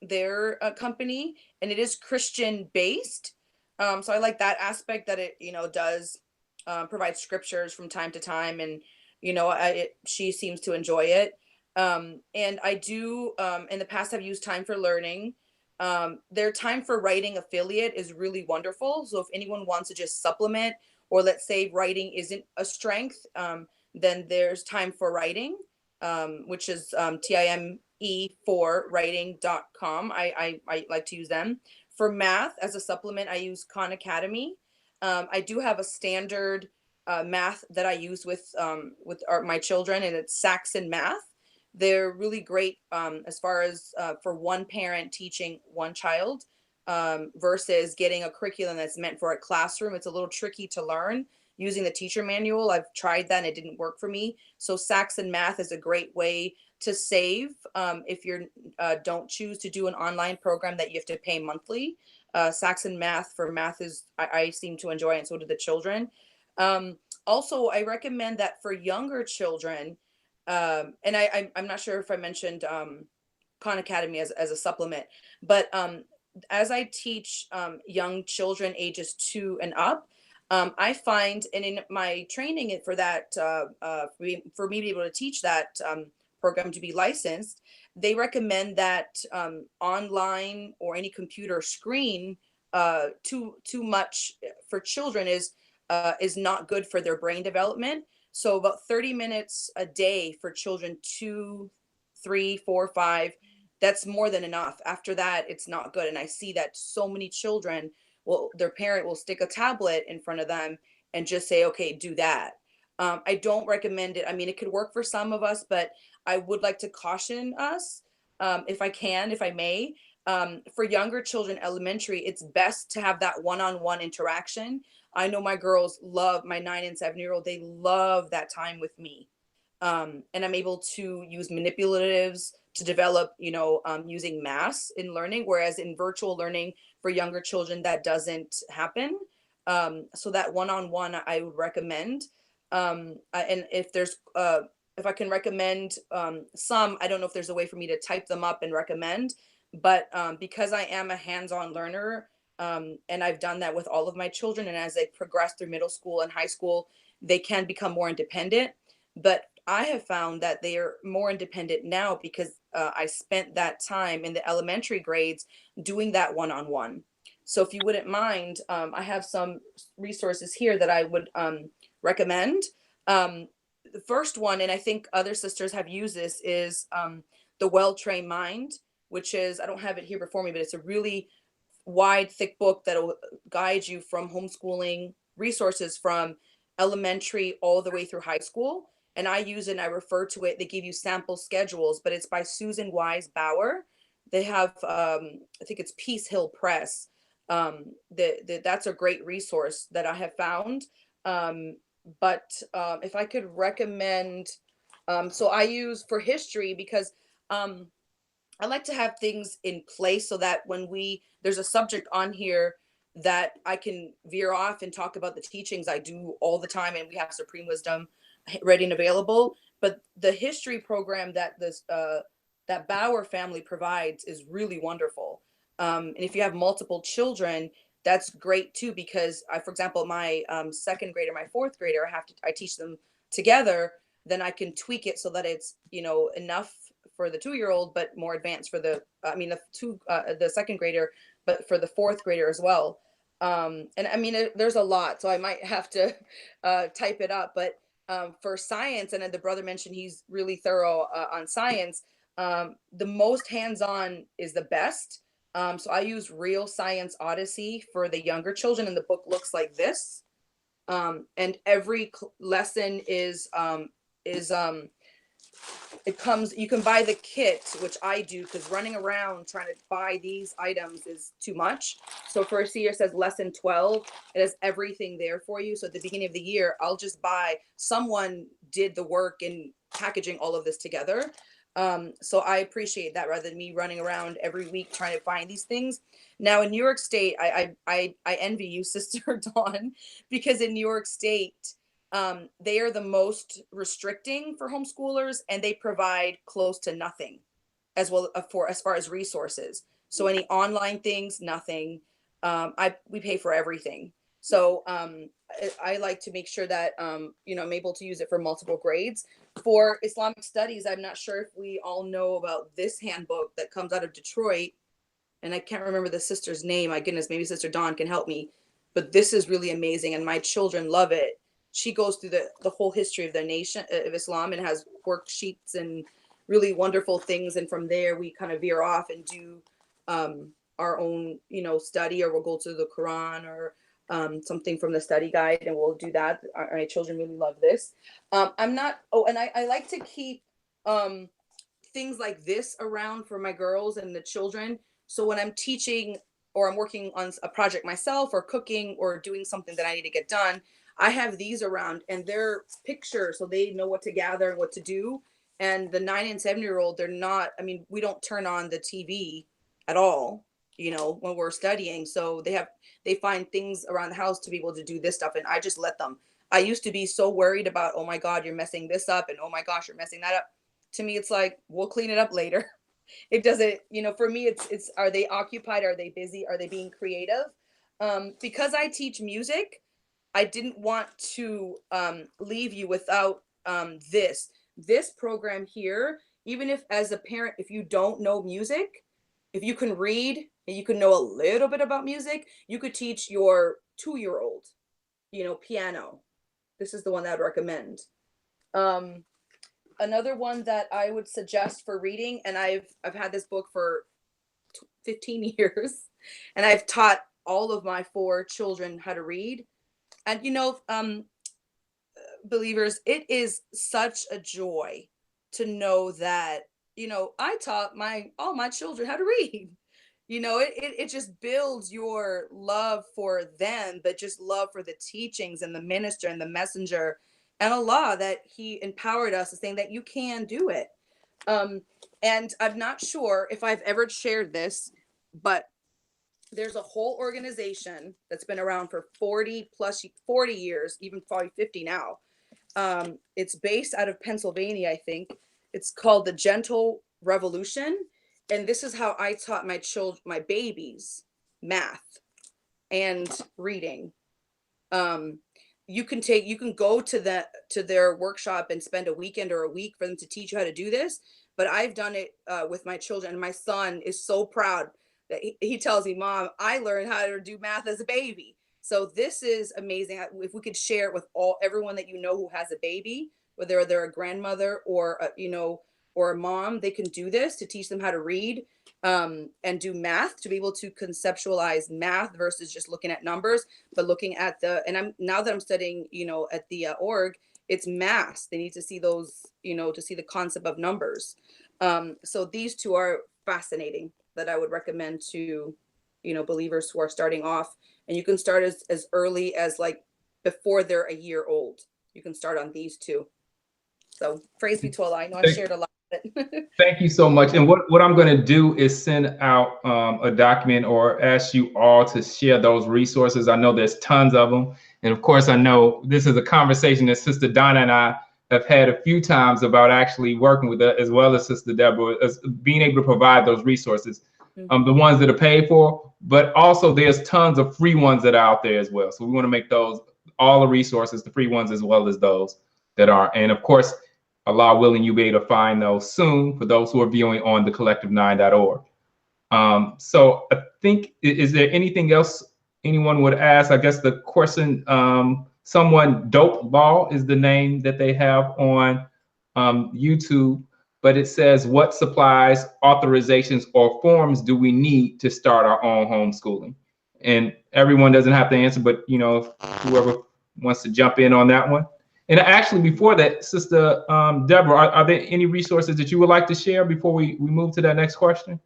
their company, and it is Christian based. So I like that aspect that it, does provide scriptures from time to time, and she seems to enjoy it. And I do, in the past, I've used Time for Learning. Their Time for Writing affiliate is really wonderful. So if anyone wants to just supplement, or let's say writing isn't a strength, then there's Time for Writing, which is TIME for writing.com. I like to use them. For math as a supplement, I use Khan Academy. I do have a standard math that I use with my children, and it's Saxon Math. They're really great as far as for one parent teaching one child versus getting a curriculum that's meant for a classroom. It's a little tricky to learn using the teacher manual. I've tried that and it didn't work for me. So Saxon Math is a great way to save if you don't choose to do an online program that you have to pay monthly. Saxon Math for math is, I seem to enjoy it, and so do the children. Also, I recommend that for younger children, and I'm not sure if I mentioned Khan Academy as a supplement, but as I teach young children ages 2 and up, I find, and in my training for that, for me to be able to teach that program to be licensed, they recommend that online or any computer screen too much for children is not good for their brain development. So about 30 minutes a day for children 2, 3, 4, 5, that's more than enough. After that, it's not good. And I see that so many children their parent will stick a tablet in front of them and just say, okay, do that. I don't recommend it. I mean, it could work for some of us, but I would like to caution us, if I may, for younger children, elementary, it's best to have that one-on-one interaction. I know my girls love, my 9 and 7-year-old, they love that time with me. And I'm able to use manipulatives to develop, using mass in learning, whereas in virtual learning for younger children, that doesn't happen. So that one-on-one I would recommend. And if there's, if I can recommend some, I don't know if there's a way for me to type them up and recommend, But because I am a hands-on learner, and I've done that with all of my children, and as they progress through middle school and high school, they can become more independent. But I have found that they are more independent now because I spent that time in the elementary grades doing that one-on-one. So if you wouldn't mind, I have some resources here that I would recommend. The first one, and I think other sisters have used this, is The Well-Trained Mind, which is, I don't have it here before me, but it's a really wide, thick book that'll guide you from homeschooling resources from elementary all the way through high school. And I use it and I refer to it. They give you sample schedules, but it's by Susan Wise Bauer. They have, I think it's Peace Hill Press. That's a great resource that I have found. But if I could recommend, so I use for history because I like to have things in place so that when there's a subject on here that I can veer off and talk about the teachings I do all the time, and we have Supreme Wisdom ready and available. But the history program that that Bauer family provides is really wonderful. And if you have multiple children, that's great too, because for example, my second grader, my fourth grader, I teach them together. Then I can tweak it so that it's, enough for the 2-year-old, but more advanced for the second grader, but for the fourth grader as well. And I mean, there's a lot, so I might have to type it up. But for science, and then the brother mentioned he's really thorough on science. The most hands-on is the best. So I use Real Science Odyssey for the younger children, and the book looks like this. And every lesson is it comes, you can buy the kit, which I do, because running around trying to buy these items is too much. So for a senior, says lesson 12, it has everything there for you. So at the beginning of the year, I'll just buy, someone did the work in packaging all of this together. So I appreciate that rather than me running around every week trying to find these things. Now in New York State, I envy you, Sister Dawn, because in New York State, they are the most restricting for homeschoolers, and they provide close to nothing as well as far as resources. So any online things, nothing. We pay for everything. So I like to make sure that I'm able to use it for multiple grades. For Islamic studies, I'm not sure if we all know about this handbook that comes out of Detroit, and I can't remember the sister's name. My goodness, maybe Sister Dawn can help me. But this is really amazing, and my children love it. She goes through the whole history of the nation of Islam and has worksheets and really wonderful things. And from there, we kind of veer off and do our own, study, or we'll go to the Quran or something from the study guide, and we'll do that. My children really love this. And I like to keep things like this around for my girls and the children. So when I'm teaching or I'm working on a project myself or cooking or doing something that I need to get done, I have these around, and they're pictures, so they know what to gather and what to do. And the 9 and 7-year-old, they're not, we don't turn on the TV at all, when we're studying. So they find things around the house to be able to do this stuff. And I just let them. I used to be so worried about, oh my God, you're messing this up. And oh my gosh, you're messing that up. To me, it's like, we'll clean it up later. It doesn't, for me, it's, are they occupied? Are they busy? Are they being creative? Because I teach music, I didn't want to leave you without this program here. Even if as a parent, if you don't know music, if you can read and you can know a little bit about music, you could teach your 2-year-old, piano. This is the one that I'd recommend. Another one that I would suggest for reading, and I've had this book for 15 years, and I've taught all of my 4 children how to read. And believers, it is such a joy to know that, I taught all my children how to read. It just builds your love for them, but just love for the teachings and the minister and the messenger and Allah, that he empowered us, saying that you can do it. And I'm not sure if I've ever shared this, but there's a whole organization that's been around for 40 years, even probably 50 now. It's based out of Pennsylvania, I think. It's called the Gentle Revolution. and this is how I taught my babies math and reading. You can go to their workshop and spend a weekend or a week for them to teach you how to do this. But I've done it with my children, and my son is so proud that he tells me, Mom, I learned how to do math as a baby. So this is amazing. If we could share it with everyone that you know who has a baby, whether they're a grandmother or or a mom, they can do this to teach them how to read and do math, to be able to conceptualize math versus just looking at numbers, but looking at now that I'm studying, at the org, it's math. They need to see those, to see the concept of numbers. So these two are fascinating that I would recommend to, believers who are starting off. And you can start as early as like before they're a year old. You can start on these two. So praise be to Allah. I know I shared a lot of it. Thank you so much. And what I'm going to do is send out a document or ask you all to share those resources. I know there's tons of them. And of course, I know this is a conversation that Sister Donna and I have had a few times about actually working with her, as well as Sister Deborah, as being able to provide those resources, the ones that are paid for, but also there's tons of free ones that are out there as well. So we want to make those, all the resources, the free ones, as well as those that are. And of course, Allah willing, you'll be able to find those soon for those who are viewing on thecollective9.org. So I think, is there anything else anyone would ask? I guess the question, Dope Law is the name that they have on YouTube, but it says, what supplies, authorizations, or forms do we need to start our own homeschooling? And everyone doesn't have to answer, but whoever wants to jump in on that one. And actually, before that, Sister Deborah, are there any resources that you would like to share before we move to that next question?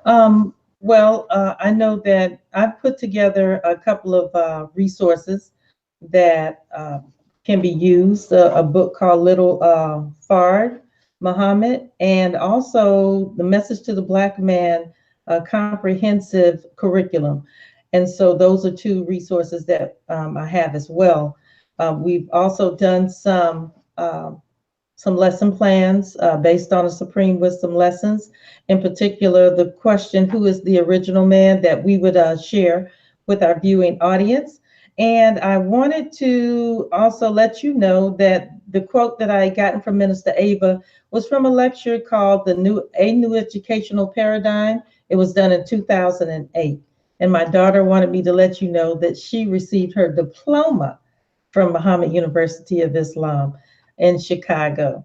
Well, I know that I've put together a couple of resources that can be used. A book called Little Fard Muhammad, and also The Message to the Black Man, a comprehensive curriculum. And so those are two resources that I have as well. We've also done some lesson plans based on the Supreme Wisdom lessons. In particular, the question, who is the original man, that we would share with our viewing audience. And I wanted to also let you know that the quote that I had gotten from Minister Ava was from a lecture called A New Educational Paradigm. It was done in 2008. And my daughter wanted me to let you know that she received her diploma from Muhammad University of Islam in Chicago.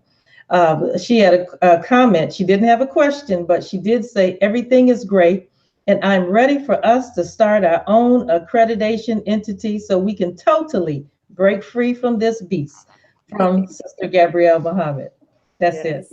She had a comment. She didn't have a question, but she did say, everything is great, and I'm ready for us to start our own accreditation entity so we can totally break free from this beast. From Sister Gabrielle Muhammad. That's it.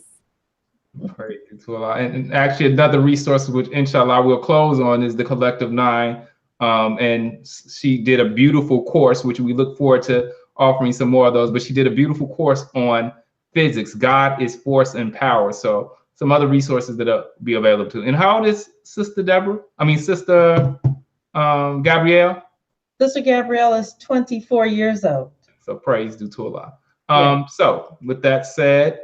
Great. And actually, another resource which, inshallah, we'll close on is the Collective 9. And she did a beautiful course, which we look forward to offering some more of those, but she did a beautiful course on physics. God is force and power. So some other resources that'll be available to. And how old is Sister Gabrielle? Sister Gabrielle is 24 years old. So praise due to Allah. So with that said,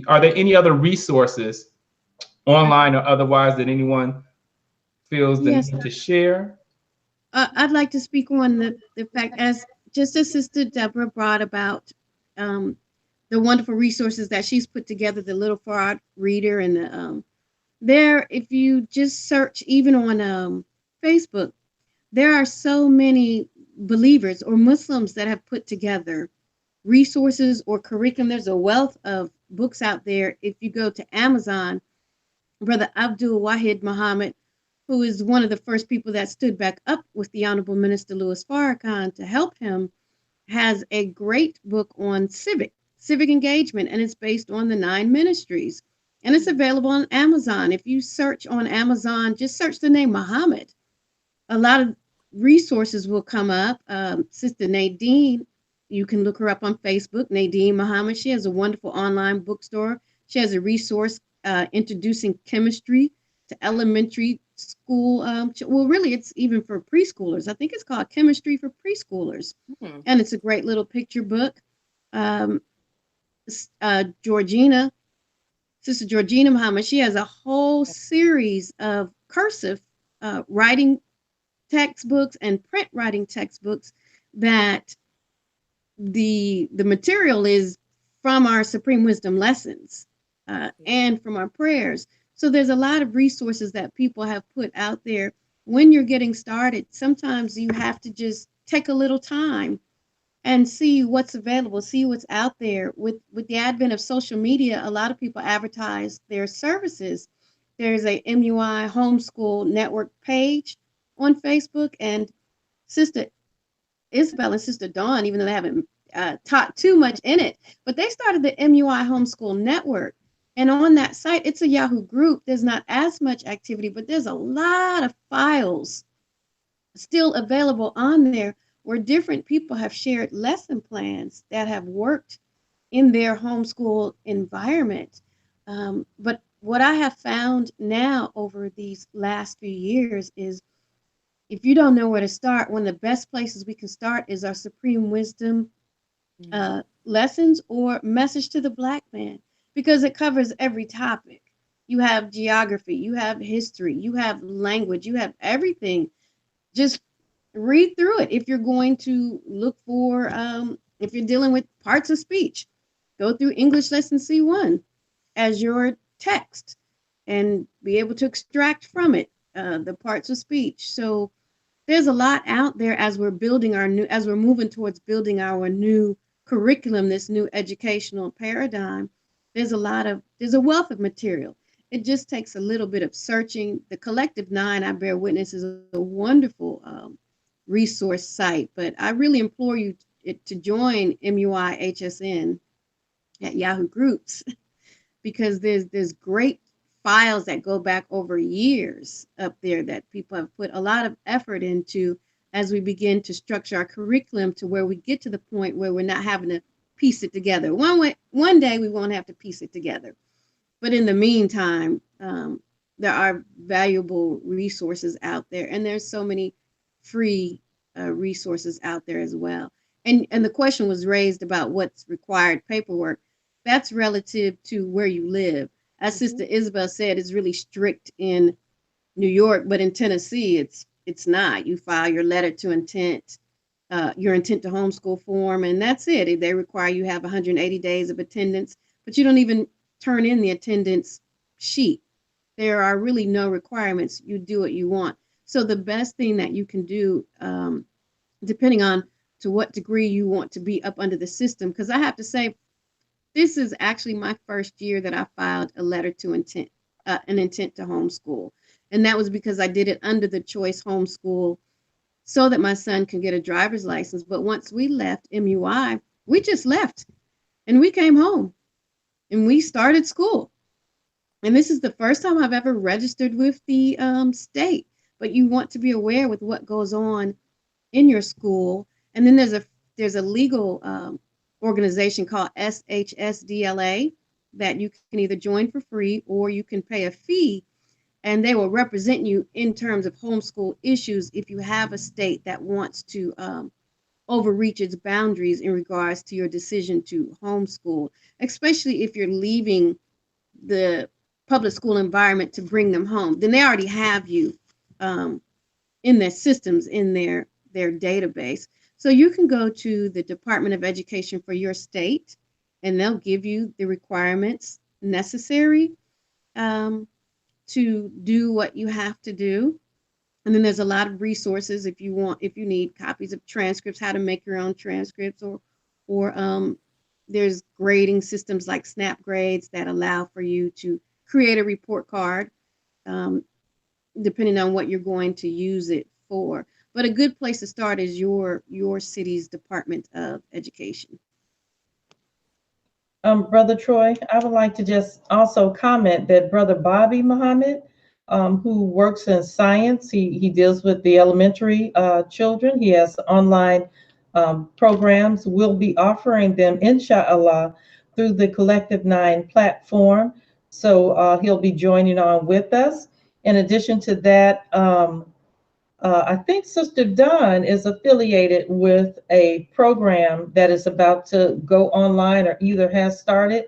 are there any other resources online or otherwise that anyone feels the need to share? I'd like to speak on the fact, as Sister Deborah brought about the wonderful resources that she's put together, the Little Fard Reader, and if you just search even on Facebook, there are so many believers or Muslims that have put together resources or curriculum. There's a wealth of books out there. If you go to Amazon, Brother Abdul Wahid Muhammad, who is one of the first people that stood back up with the Honorable Minister Louis Farrakhan to help him, has a great book on civic engagement, and it's based on the 9 ministries. And it's available on Amazon. If you search on Amazon, just search the name Muhammad, a lot of resources will come up. Sister Nadine, you can look her up on Facebook, Nadine Muhammad. She has a wonderful online bookstore. She has a resource introducing chemistry to elementary school. Well, really, it's even for preschoolers. I think it's called Chemistry for Preschoolers. And it's a great little picture book. Georgina Sister Georgina Muhammad, she has a whole series of cursive writing textbooks and print writing textbooks that the material is from our Supreme Wisdom lessons and from our prayers. So there's a lot of resources that people have put out there. When you're getting started, sometimes you have to just take a little time and see what's available, see what's out there. With the advent of social media, a lot of people advertise their services. There's a MUI Homeschool Network page on Facebook, and Sister Isabel and Sister Dawn, even though they haven't taught too much in it, but they started the MUI Homeschool Network. And on that site, it's a Yahoo group. There's not as much activity, but there's a lot of files still available on there where different people have shared lesson plans that have worked in their homeschool environment. But what I have found now over these last few years is if you don't know where to start, one of the best places we can start is our Supreme Wisdom lessons or Message to the Black Man, because it covers every topic. You have geography, you have history, you have language, you have everything. Just read through it. If you're going to look for, if you're dealing with parts of speech, go through English Lesson C1 as your text and be able to extract from it the parts of speech. So there's a lot out there as we're building as we're moving towards building our new curriculum, this new educational paradigm. There's a wealth of material. It just takes a little bit of searching. The Collective 9, I bear witness, is a wonderful resource site, but I really implore you to join MUI HSN at Yahoo Groups because there's great files that go back over years up there that people have put a lot of effort into as we begin to structure our curriculum to where we get to the point where we're not having to piece it together. One day we won't have to piece it together. But in the meantime, there are valuable resources out there, and there's so many free resources out there as well. And the question was raised about what's required paperwork. That's relative to where you live. As Sister Isabel said, it's really strict in New York, but in Tennessee, it's not. You file your letter to intent, your intent to homeschool form, and that's it. They require you have 180 days of attendance, but you don't even turn in the attendance sheet. There are really no requirements. You do what you want. So the best thing that you can do, depending on to what degree you want to be up under the system, because I have to say, this is actually my first year that I filed a letter to intent, an intent to homeschool. And that was because I did it under the choice homeschool so that my son can get a driver's license. But once we left MUI, we just left and we came home and we started school. And this is the first time I've ever registered with the state. But you want to be aware with what goes on in your school. And then there's a legal organization called SHSDLA that you can either join for free or you can pay a fee, and they will represent you in terms of homeschool issues if you have a state that wants to overreach its boundaries in regards to your decision to homeschool, especially if you're leaving the public school environment to bring them home. Then they already have you in their systems, in their database. So you can go to the Department of Education for your state, and they'll give you the requirements necessary to do what you have to do. And then there's a lot of resources if you need copies of transcripts, how to make your own transcripts, or there's grading systems like SnapGrades that allow for you to create a report card, depending on what you're going to use it for. But a good place to start is your city's Department of Education. Brother Troy, I would like to just also comment that Brother Bobby Muhammad, who works in science, he deals with the elementary children. He has online programs. We'll be offering them, inshallah, through the Collective 9 platform. So he'll be joining on with us. In addition to that, I think Sister Dawn is affiliated with a program that is about to go online or either has started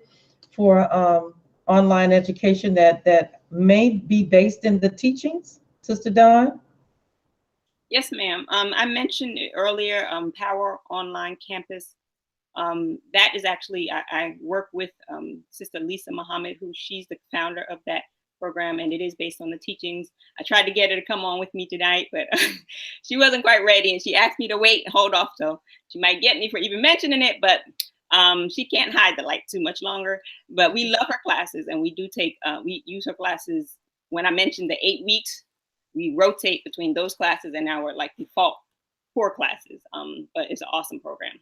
for online education that may be based in the teachings, Sister Dawn? Yes, ma'am. I mentioned it earlier, Power Online Campus. That is actually, I work with Sister Lisa Muhammad, who she's the founder of that program, and it is based on the teachings. I tried to get her to come on with me tonight, but she wasn't quite ready, and she asked me to wait and hold off. So she might get me for even mentioning it, but she can't hide the light too much longer. But we love her classes, and we do take, we use her classes. When I mentioned the 8 weeks, we rotate between those classes and our like default core classes. But it's an awesome program.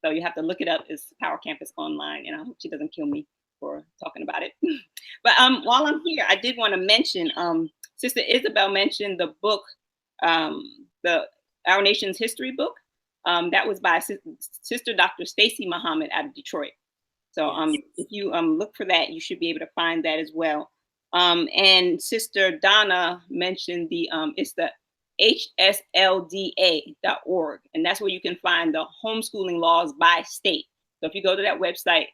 So you have to look it up. It's Power Campus Online, and I hope she doesn't kill me for talking about it. But while I'm here, I did want to mention, Sister Isabel mentioned the book, the Our Nation's History book. That was by Sister Dr. Stacy Muhammad out of Detroit. So if you look for that, you should be able to find that as well. And Sister Donna mentioned the it's the hslda.org, and that's where you can find the homeschooling laws by state. So if you go to that website,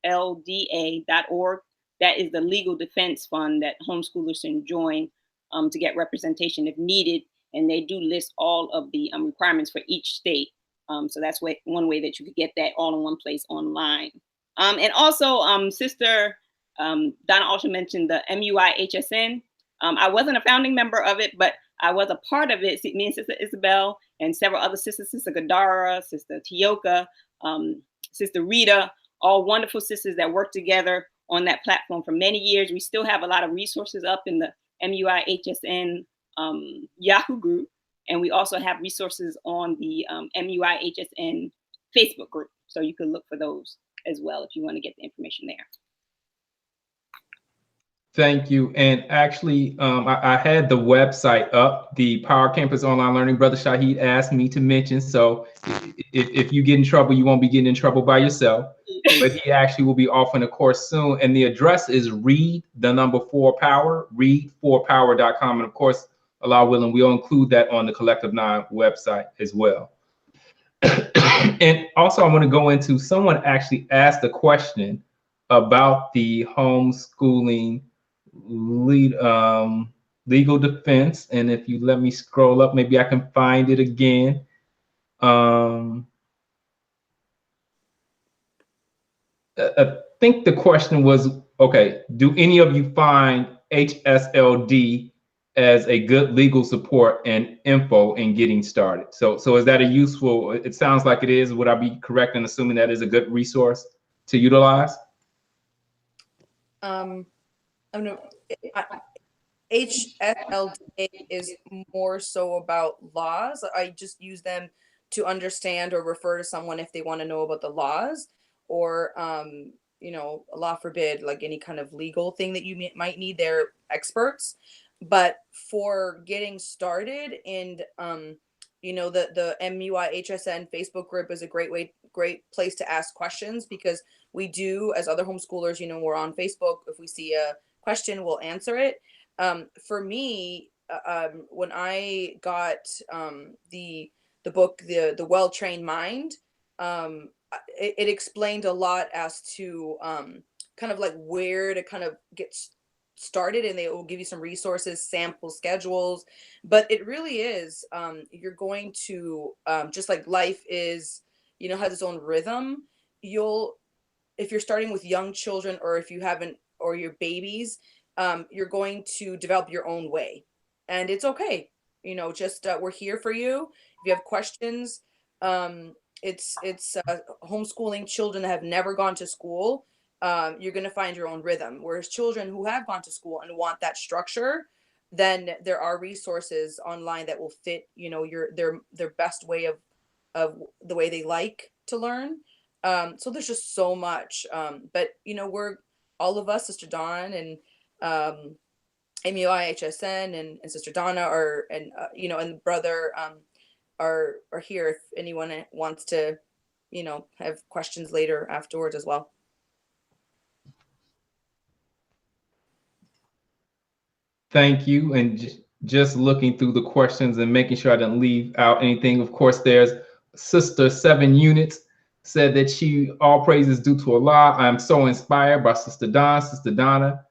hslda.org, that is the legal defense fund that homeschoolers can join to get representation if needed. And they do list all of the requirements for each state. So that's one way that you could get that all in one place online. And also, Sister Donna also mentioned the MUI-HSN. I wasn't a founding member of it, but I was a part of it. Me and Sister Isabel and several other sisters, Sister Gadara, Sister Tioka, Sister Rita, all wonderful sisters that work together on that platform for many years. We still have a lot of resources up in the MUI-HSN Yahoo group. And we also have resources on the MUI-HSN Facebook group. So you can look for those as well if you want to get the information there. Thank you. And actually, I had the website up, the Power Campus Online Learning. Brother Shahid asked me to mention. So if you get in trouble, you won't be getting in trouble by yourself. But he actually will be offering a course soon. And the address is read4power, read4power.com. And of course, Allah willing, we'll include that on the Collective 9 website as well. And also, I want to go into, someone actually asked a question about the homeschooling legal defense. And if you let me scroll up, maybe I can find it again. I think the question was, okay, do any of you find HSLD as a good legal support and info in getting started? So is that a useful, it sounds like it is. Would I be correct in assuming that is a good resource to utilize? HSLDA is more so about laws. I just use them to understand or refer to someone if they want to know about the laws, or you know, Allah forbid, like any kind of legal thing that you might need, they're experts. But for getting started, and you know, the MUI-HSN Facebook group is a great place to ask questions, because we do, as other homeschoolers, you know, we're on Facebook. If we see a question, we'll answer it. For me, when I got the book, the Well-Trained Mind, it explained a lot as to kind of like where to kind of get started, and they will give you some resources, sample schedules. But it really is, you're going to, just like life is, you know, has its own rhythm. If you're starting with young children, or if you haven't, or your babies, you're going to develop your own way, and it's okay. You know, just we're here for you. If you have questions, it's homeschooling children that have never gone to school. You're going to find your own rhythm. Whereas children who have gone to school and want that structure, then there are resources online that will fit, you know, their best way of the way they like to learn. So there's just so much. But you know, we're all of us, Sister Dawn and MUI-HSN and Sister Donna are, and you know, and brother are here if anyone wants to, you know, have questions later afterwards as well. Thank you. And just looking through the questions and making sure I didn't leave out anything. Of course, there's Sister 7 Units said that all praise is due to Allah. I'm so inspired by Sister Dawn, Sister Donna,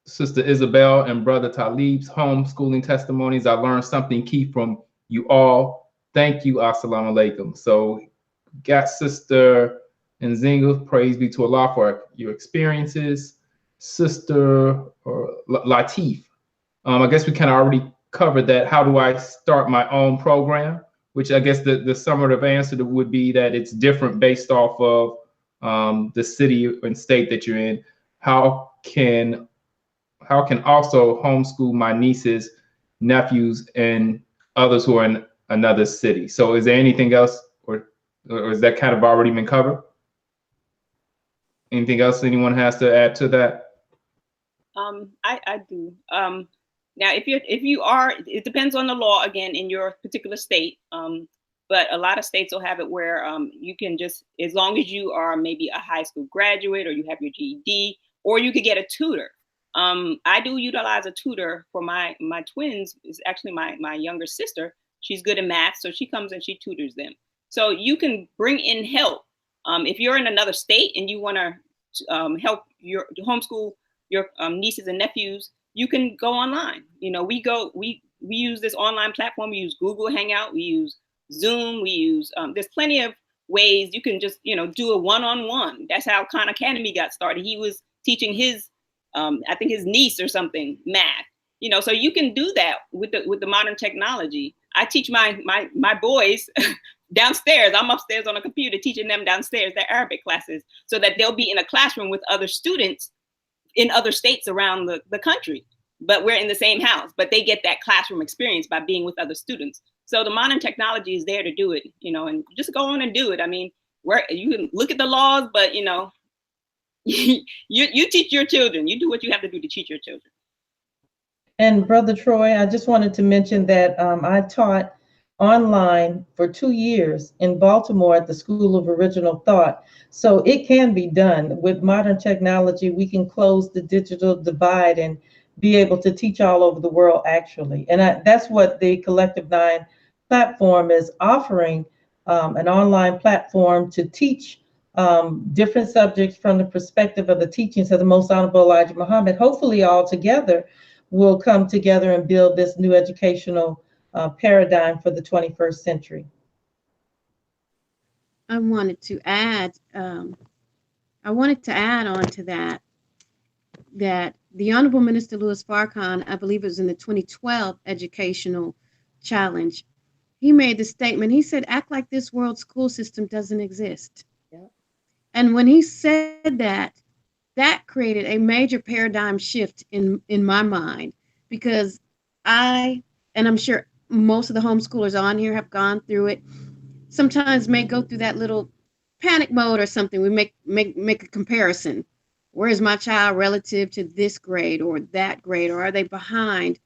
Sister Isabel, and Brother Talib's homeschooling testimonies. I learned something key from you all. Thank you. Assalamu alaikum. So got Sister Nzinga, praise be to Allah for your experiences. Sister Latif, I guess we kind of already covered that. How do I start my own program? Which I guess the summative answer would be that it's different based off of the city and state that you're in. How can also homeschool my nieces, nephews, and others who are in another city? So is there anything else, or is that kind of already been covered? Anything else anyone has to add to that? I do. Now, if you are, it depends on the law again in your particular state. But a lot of states will have it where you can just, as long as you are maybe a high school graduate or you have your GED, or you could get a tutor. I do utilize a tutor for my twins. Is actually my younger sister. She's good in math, so she comes and she tutors them. So you can bring in help. If you're in another state and you want to help your homeschool your nieces and nephews, you can go online. You know, we use this online platform. We use Google Hangout. We use Zoom. We use there's plenty of ways you can just do a one-on-one. That's how Khan Academy got started. He was teaching his I think his niece or something math. So you can do that with the modern technology. I teach my boys downstairs. I'm upstairs on a computer teaching them downstairs their Arabic classes so that they'll be in a classroom with other students in other states around the country, but we're in the same house, but they get that classroom experience by being with other students. So the modern technology is there to do it, and just go on and do it. I mean, you can look at the laws, but you teach your children. You do what you have to do to teach your children. And Brother Troy, I just wanted to mention that I taught online for 2 years in Baltimore at the School of Original Thought. So it can be done. With modern technology, we can close the digital divide and be able to teach all over the world, actually. And that's what the Collective 9 platform is offering, an online platform to teach different subjects from the perspective of the teachings of the Most Honorable Elijah Muhammad. Hopefully all together we'll come together and build this new educational paradigm for the 21st century. I wanted to add on to that the Honorable Minister Louis Farrakhan, I believe it was in the 2012 Educational Challenge, he made the statement, he said, act like this world school system doesn't exist. Yeah. And when he said that created a major paradigm shift in my mind, because and I'm sure most of the homeschoolers on here have gone through it, sometimes may go through that little panic mode or something. We make a comparison. Where is my child relative to this grade or that grade, or are they behind?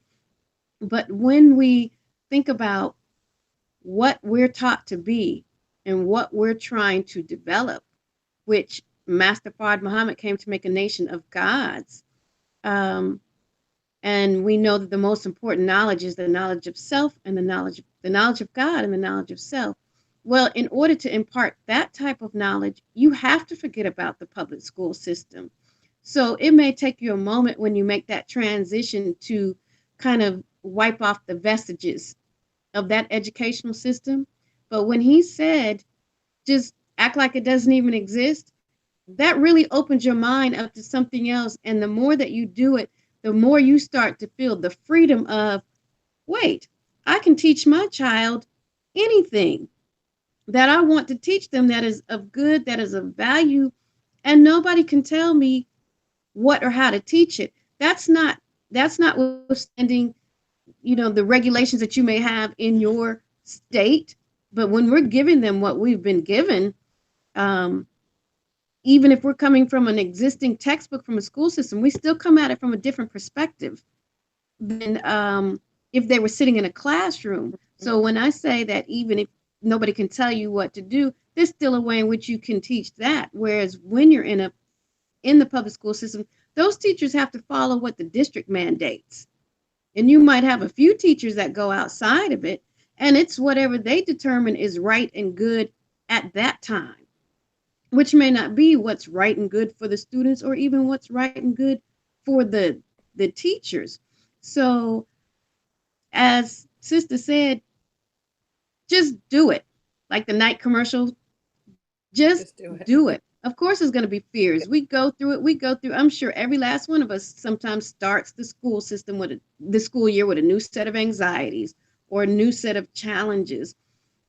But when we think about what we're taught to be and what we're trying to develop, which Master Fard Muhammad came to make a nation of gods, and we know that the most important knowledge is the knowledge of self and the knowledge of God and the knowledge of self. Well, in order to impart that type of knowledge, you have to forget about the public school system. So it may take you a moment when you make that transition to kind of wipe off the vestiges of that educational system. But when he said, just act like it doesn't even exist, that really opens your mind up to something else. And the more that you do it, the more you start to feel the freedom of, wait, I can teach my child anything that I want to teach them that is of good, that is of value, and nobody can tell me what or how to teach it. That's not withstanding, the regulations that you may have in your state. But when we're giving them what we've been given, even if we're coming from an existing textbook from a school system, we still come at it from a different perspective than if they were sitting in a classroom. So when I say that even if nobody can tell you what to do, there's still a way in which you can teach that. Whereas when you're in the public school system, those teachers have to follow what the district mandates. And you might have a few teachers that go outside of it, and it's whatever they determine is right and good at that time, which may not be what's right and good for the students or even what's right and good for the teachers. So as Sister said, just do it. Like the night commercial, just do it. Of course, there's going to be fears. We go through it. We go through. I'm sure every last one of us sometimes starts the school system the school year with a new set of anxieties or a new set of challenges.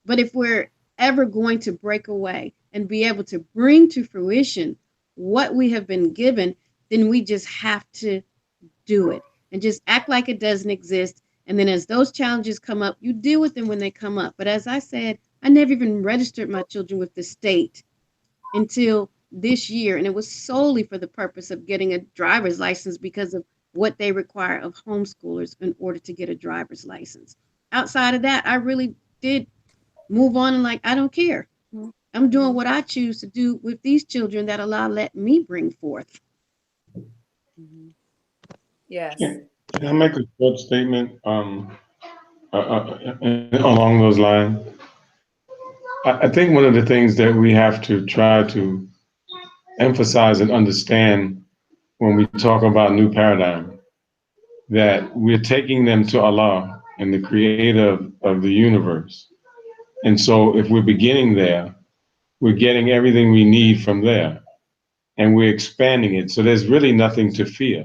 But if we're ever going to break away and be able to bring to fruition what we have been given, then we just have to do it and just act like it doesn't exist. And then as those challenges come up, you deal with them when they come up. But as I said, I never even registered my children with the state until this year. And it was solely for the purpose of getting a driver's license because of what they require of homeschoolers in order to get a driver's license. Outside of that, I really did move on and like, I don't care. I'm doing what I choose to do with these children that Allah let me bring forth. Yes. Can I make a short statement along those lines? I think one of the things that we have to try to emphasize and understand when we talk about new paradigm, that we're taking them to Allah and the creator of the universe. And so if we're beginning there, we're getting everything we need from there and we're expanding it. So there's really nothing to fear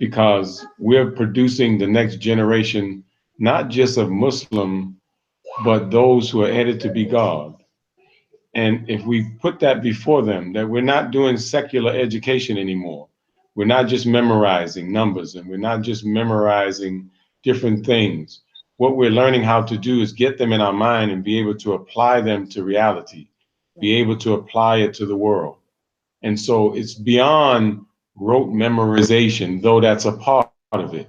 because we're producing the next generation, not just of Muslim, but those who are headed to be God. And if we put that before them, that we're not doing secular education anymore, we're not just memorizing numbers and we're not just memorizing different things. What we're learning how to do is get them in our mind and be able to apply them to reality, be able to apply it to the world. And so it's beyond rote memorization, though that's a part of it.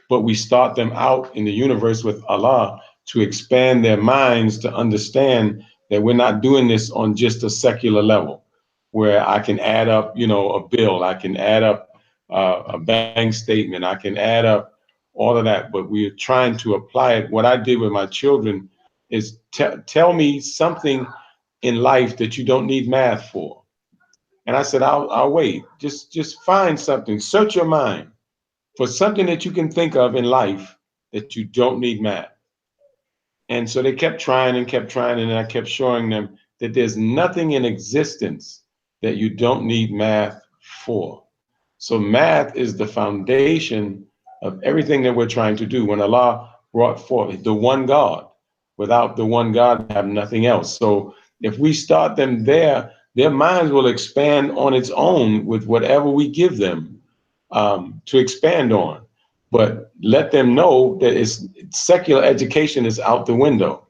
But we start them out in the universe with Allah to expand their minds to understand that we're not doing this on just a secular level where I can add up, a bill, I can add up a bank statement, I can add up all of that, but we're trying to apply it. What I did with my children is tell me something in life that you don't need math for. And I said, I'll wait. Just find something, search your mind for something that you can think of in life that you don't need math. And so they kept trying, and I kept showing them that there's nothing in existence that you don't need math for. So math is the foundation of everything that we're trying to do. When Allah brought forth the one God, without the one God, we have nothing else. So if we start them there, their minds will expand on its own with whatever we give them to expand on. But let them know that secular education is out the window.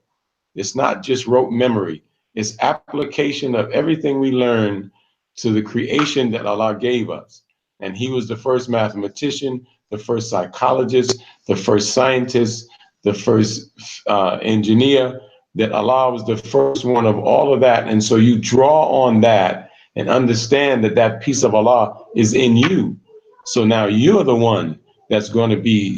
It's not just rote memory. It's application of everything we learn to the creation that Allah gave us. And He was the first mathematician, the first psychologist, the first scientist, the first engineer, that Allah was the first one of all of that. And so you draw on that and understand that that piece of Allah is in you. So now you're the one that's going to be,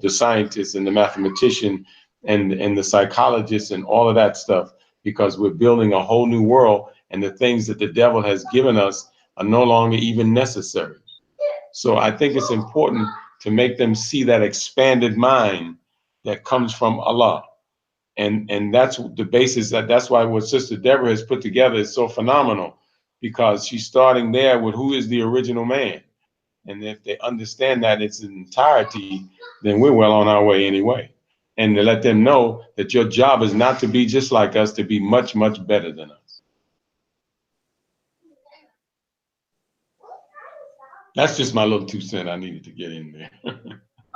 the scientist and the mathematician and the psychologist and all of that stuff, because we're building a whole new world and the things that the devil has given us are no longer even necessary. So I think it's important to make them see that expanded mind that comes from Allah. And that's the basis, that's why what Sister Deborah has put together is so phenomenal, because she's starting there with who is the original man. And if they understand that it's in entirety, then we're well on our way anyway. And to let them know that your job is not to be just like us, to be much, much better than us. That's just my little 2 cents I needed to get in there.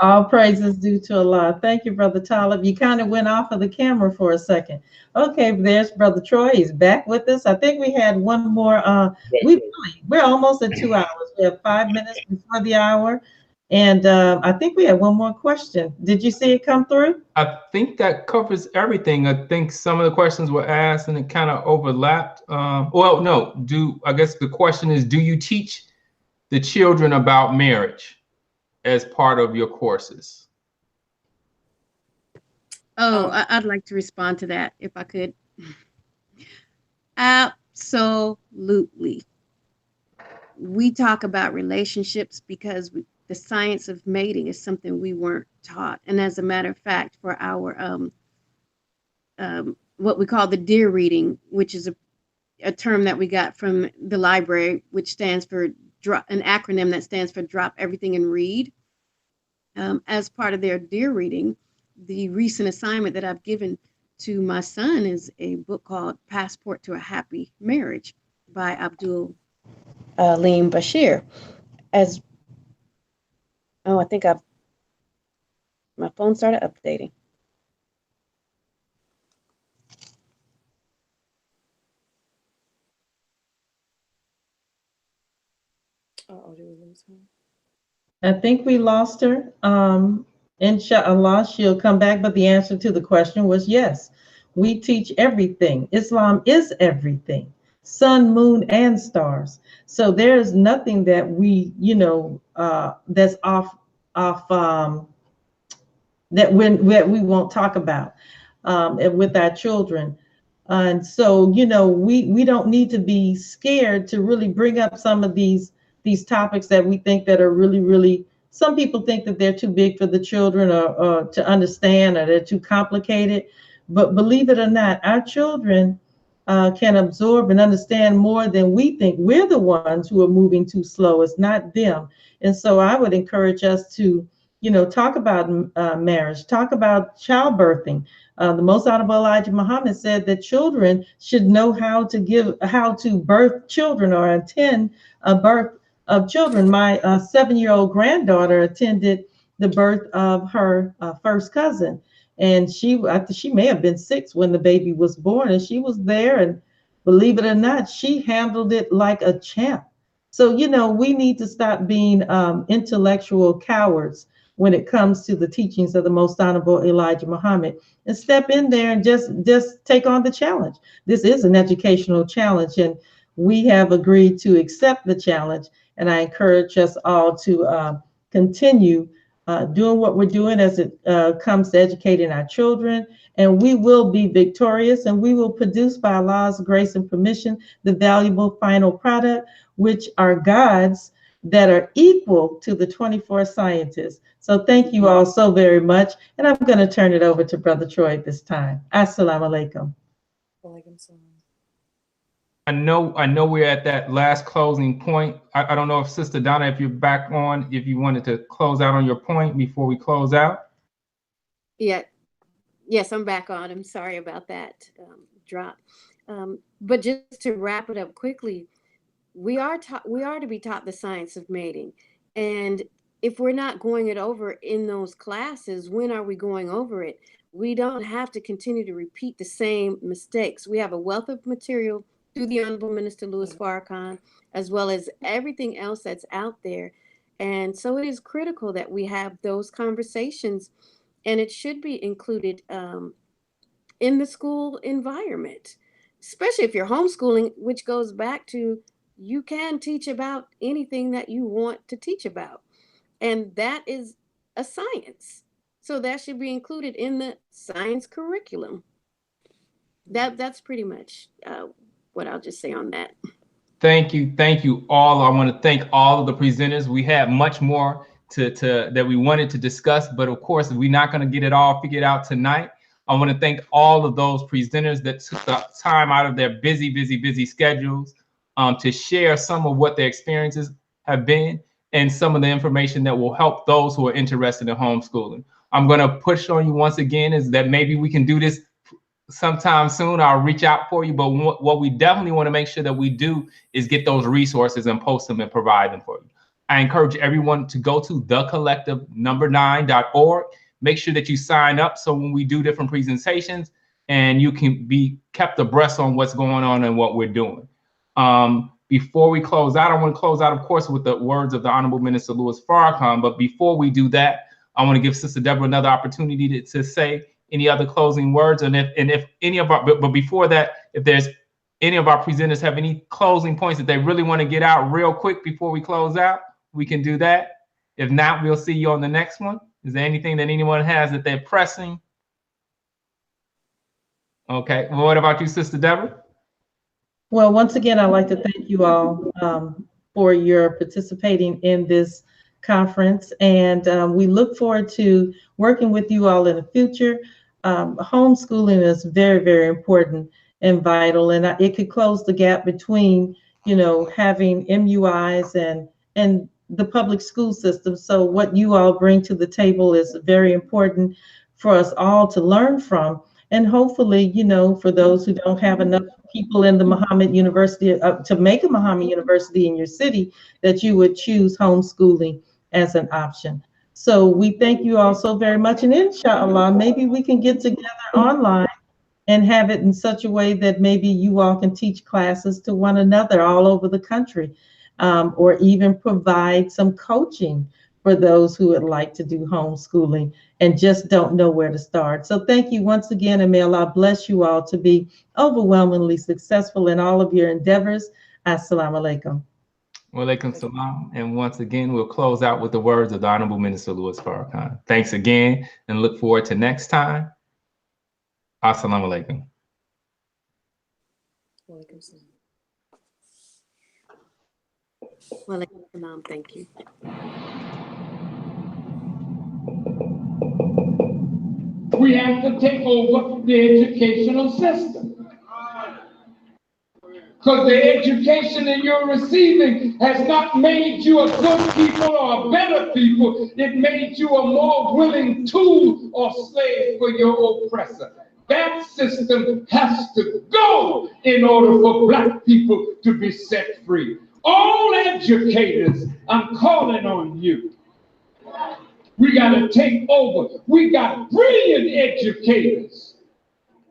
All praises due to Allah. Thank you, Brother Talib. You kind of went off of the camera for a second. Okay, there's Brother Troy. He's back with us. I think we had one more. We're almost at 2 hours. We have 5 minutes before the hour. And I think we have one more question. Did you see it come through? I think that covers everything. I think some of the questions were asked and it kind of overlapped. Well, no. I guess the question is, do you teach the children about marriage as part of your courses? Oh, I'd like to respond to that if I could. Absolutely. We talk about relationships because the science of mating is something we weren't taught. And as a matter of fact, for our what we call the deer reading, which is a term that we got from the library, which stands for an acronym that stands for Drop Everything and Read. As part of their deer reading, the recent assignment that I've given to my son is a book called Passport to a Happy Marriage by Abdul Aleem Bashir. I think my phone started updating. Oh, did we lose her? I think we lost her. Inshallah, she'll come back, but the answer to the question was yes. We teach everything. Islam is everything. Sun, moon, and stars. So there's nothing that we, that's off that we won't talk about with our children. And so, we don't need to be scared to really bring up some of these topics that we think that are really, really, some people think that they're too big for the children or to understand, or they're too complicated. But believe it or not, our children can absorb and understand more than we think. We're the ones who are moving too slow. It's not them. And so I would encourage us to, talk about marriage, talk about childbirthing. The Most Honorable Elijah Muhammad said that children should know how to birth children or attend a birth of children. My 7-year-old granddaughter attended the birth of her first cousin, and she may have been 6 when the baby was born, and she was there, and believe it or not, she handled it like a champ. So, we need to stop being intellectual cowards when it comes to the teachings of the Most Honorable Elijah Muhammad, and step in there and just take on the challenge. This is an educational challenge, and we have agreed to accept the challenge. And I encourage us all to continue doing what we're doing as it comes to educating our children. And we will be victorious, and we will produce, by Allah's grace and permission, the valuable final product, which are gods that are equal to the 24 scientists. So thank you all so very much. And I'm going to turn it over to Brother Troy at this time. Assalamu alaikum. I know we're at that last closing point. I don't know if Sister Donna, if you're back on, if you wanted to close out on your point before we close out. Yeah. Yes, I'm back on. I'm sorry about that drop. But just to wrap it up quickly, we are to be taught the science of mating. And if we're not going it over in those classes, when are we going over it? We don't have to continue to repeat the same mistakes. We have a wealth of material through the Honorable Minister Louis Farrakhan, as well as everything else that's out there. And so it is critical that we have those conversations, and it should be included in the school environment, especially if you're homeschooling, which goes back to you can teach about anything that you want to teach about. And that is a science. So that should be included in the science curriculum. That's pretty much what I'll just say on that. Thank you all. I want to thank all of the presenters. We had much more that we wanted to discuss, but of course, we're not going to get it all figured out tonight. I want to thank all of those presenters that took the time out of their busy schedules to share some of what their experiences have been and some of the information that will help those who are interested in homeschooling. I'm going to push on you once again is that maybe we can do this sometime soon. I'll reach out for you, but what we definitely want to make sure that we do is get those resources and post them and provide them for you. I encourage everyone to go to thecollective9.org. Make sure that you sign up so when we do different presentations and you can be kept abreast on what's going on and what we're doing. Before we close out, I want to close out, of course, with the words of the Honorable Minister Louis Farrakhan. But before we do that, I want to give Sister Deborah another opportunity to say any other closing words. And if any of our, but before that, if there's any of our presenters have any closing points that they really want to get out real quick before we close out, we can do that. If not, we'll see you on the next one. Is there anything that anyone has that they're pressing? Okay. Well, what about you, Sister Deborah? Well, once again, I'd like to thank you all for your participating in this conference, and we look forward to working with you all in the future. Homeschooling is very, very important and vital, and it could close the gap between, having MUIs and the public school system. So what you all bring to the table is very important for us all to learn from. And hopefully, for those who don't have enough people in the Muhammad University to make a Muhammad University in your city, that you would choose homeschooling as an option. So we thank you all so very much. And inshallah, maybe we can get together online and have it in such a way that maybe you all can teach classes to one another all over the country, or even provide some coaching for those who would like to do homeschooling and just don't know where to start. So thank you once again, and may Allah bless you all to be overwhelmingly successful in all of your endeavors. Assalamu alaikum. Wa alaikum salam. And once again, we'll close out with the words of the Honorable Minister Louis Farrakhan. Thanks again, and look forward to next time. Assalamu alaikum. Wa alaikum salam. Wa alaikum salam. Thank you. We have to take over the educational system. Because the education that you're receiving has not made you a good people or a better people. It made you a more willing tool or slave for your oppressor. That system has to go in order for Black people to be set free. All educators, I'm calling on you. We got to take over. We got brilliant educators.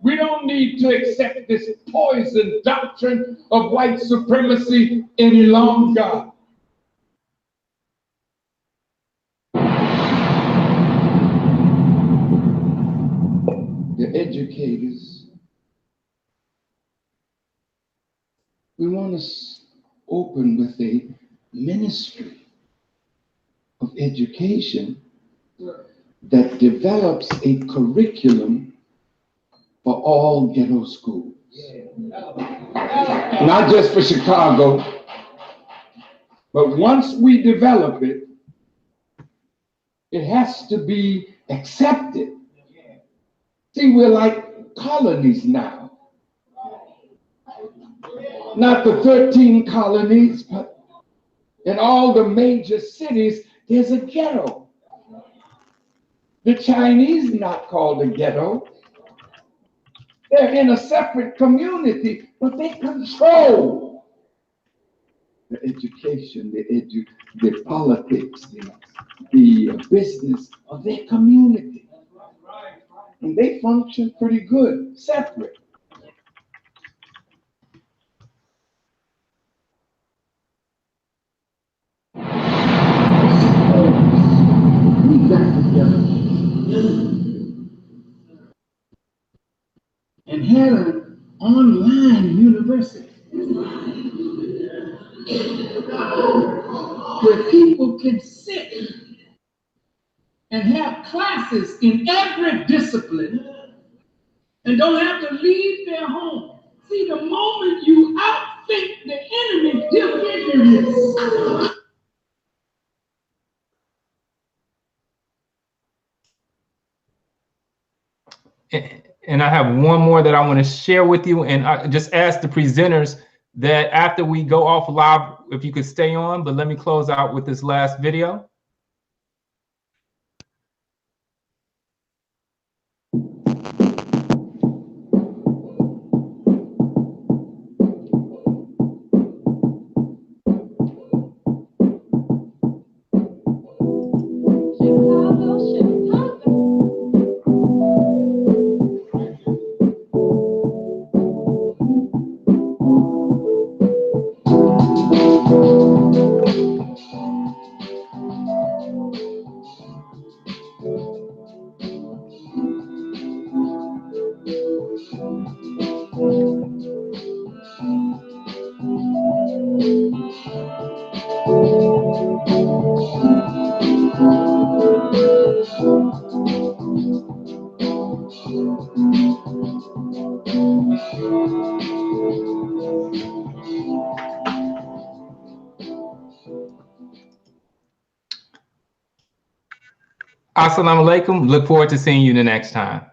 We don't need to accept this poison doctrine of white supremacy any longer. The educators, we want to open with a ministry of education that develops a curriculum for all ghetto schools. Not just for Chicago, but once we develop it, it has to be accepted. See, we're like colonies now. Not the 13 colonies, but in all the major cities, there's a ghetto. The Chinese not called a ghetto. They're in a separate community, but they control the education, the politics, the business of their community. And they function pretty good, separate. We got together and had an online university where people can sit and have classes in every discipline and don't have to leave their home. See, the moment you outthink the enemy, he'll give you this. And I have one more that I want to share with you. And I just ask the presenters that after we go off live, if you could stay on, but let me close out with this last video. Assalamu alaikum. Look forward to seeing you the next time.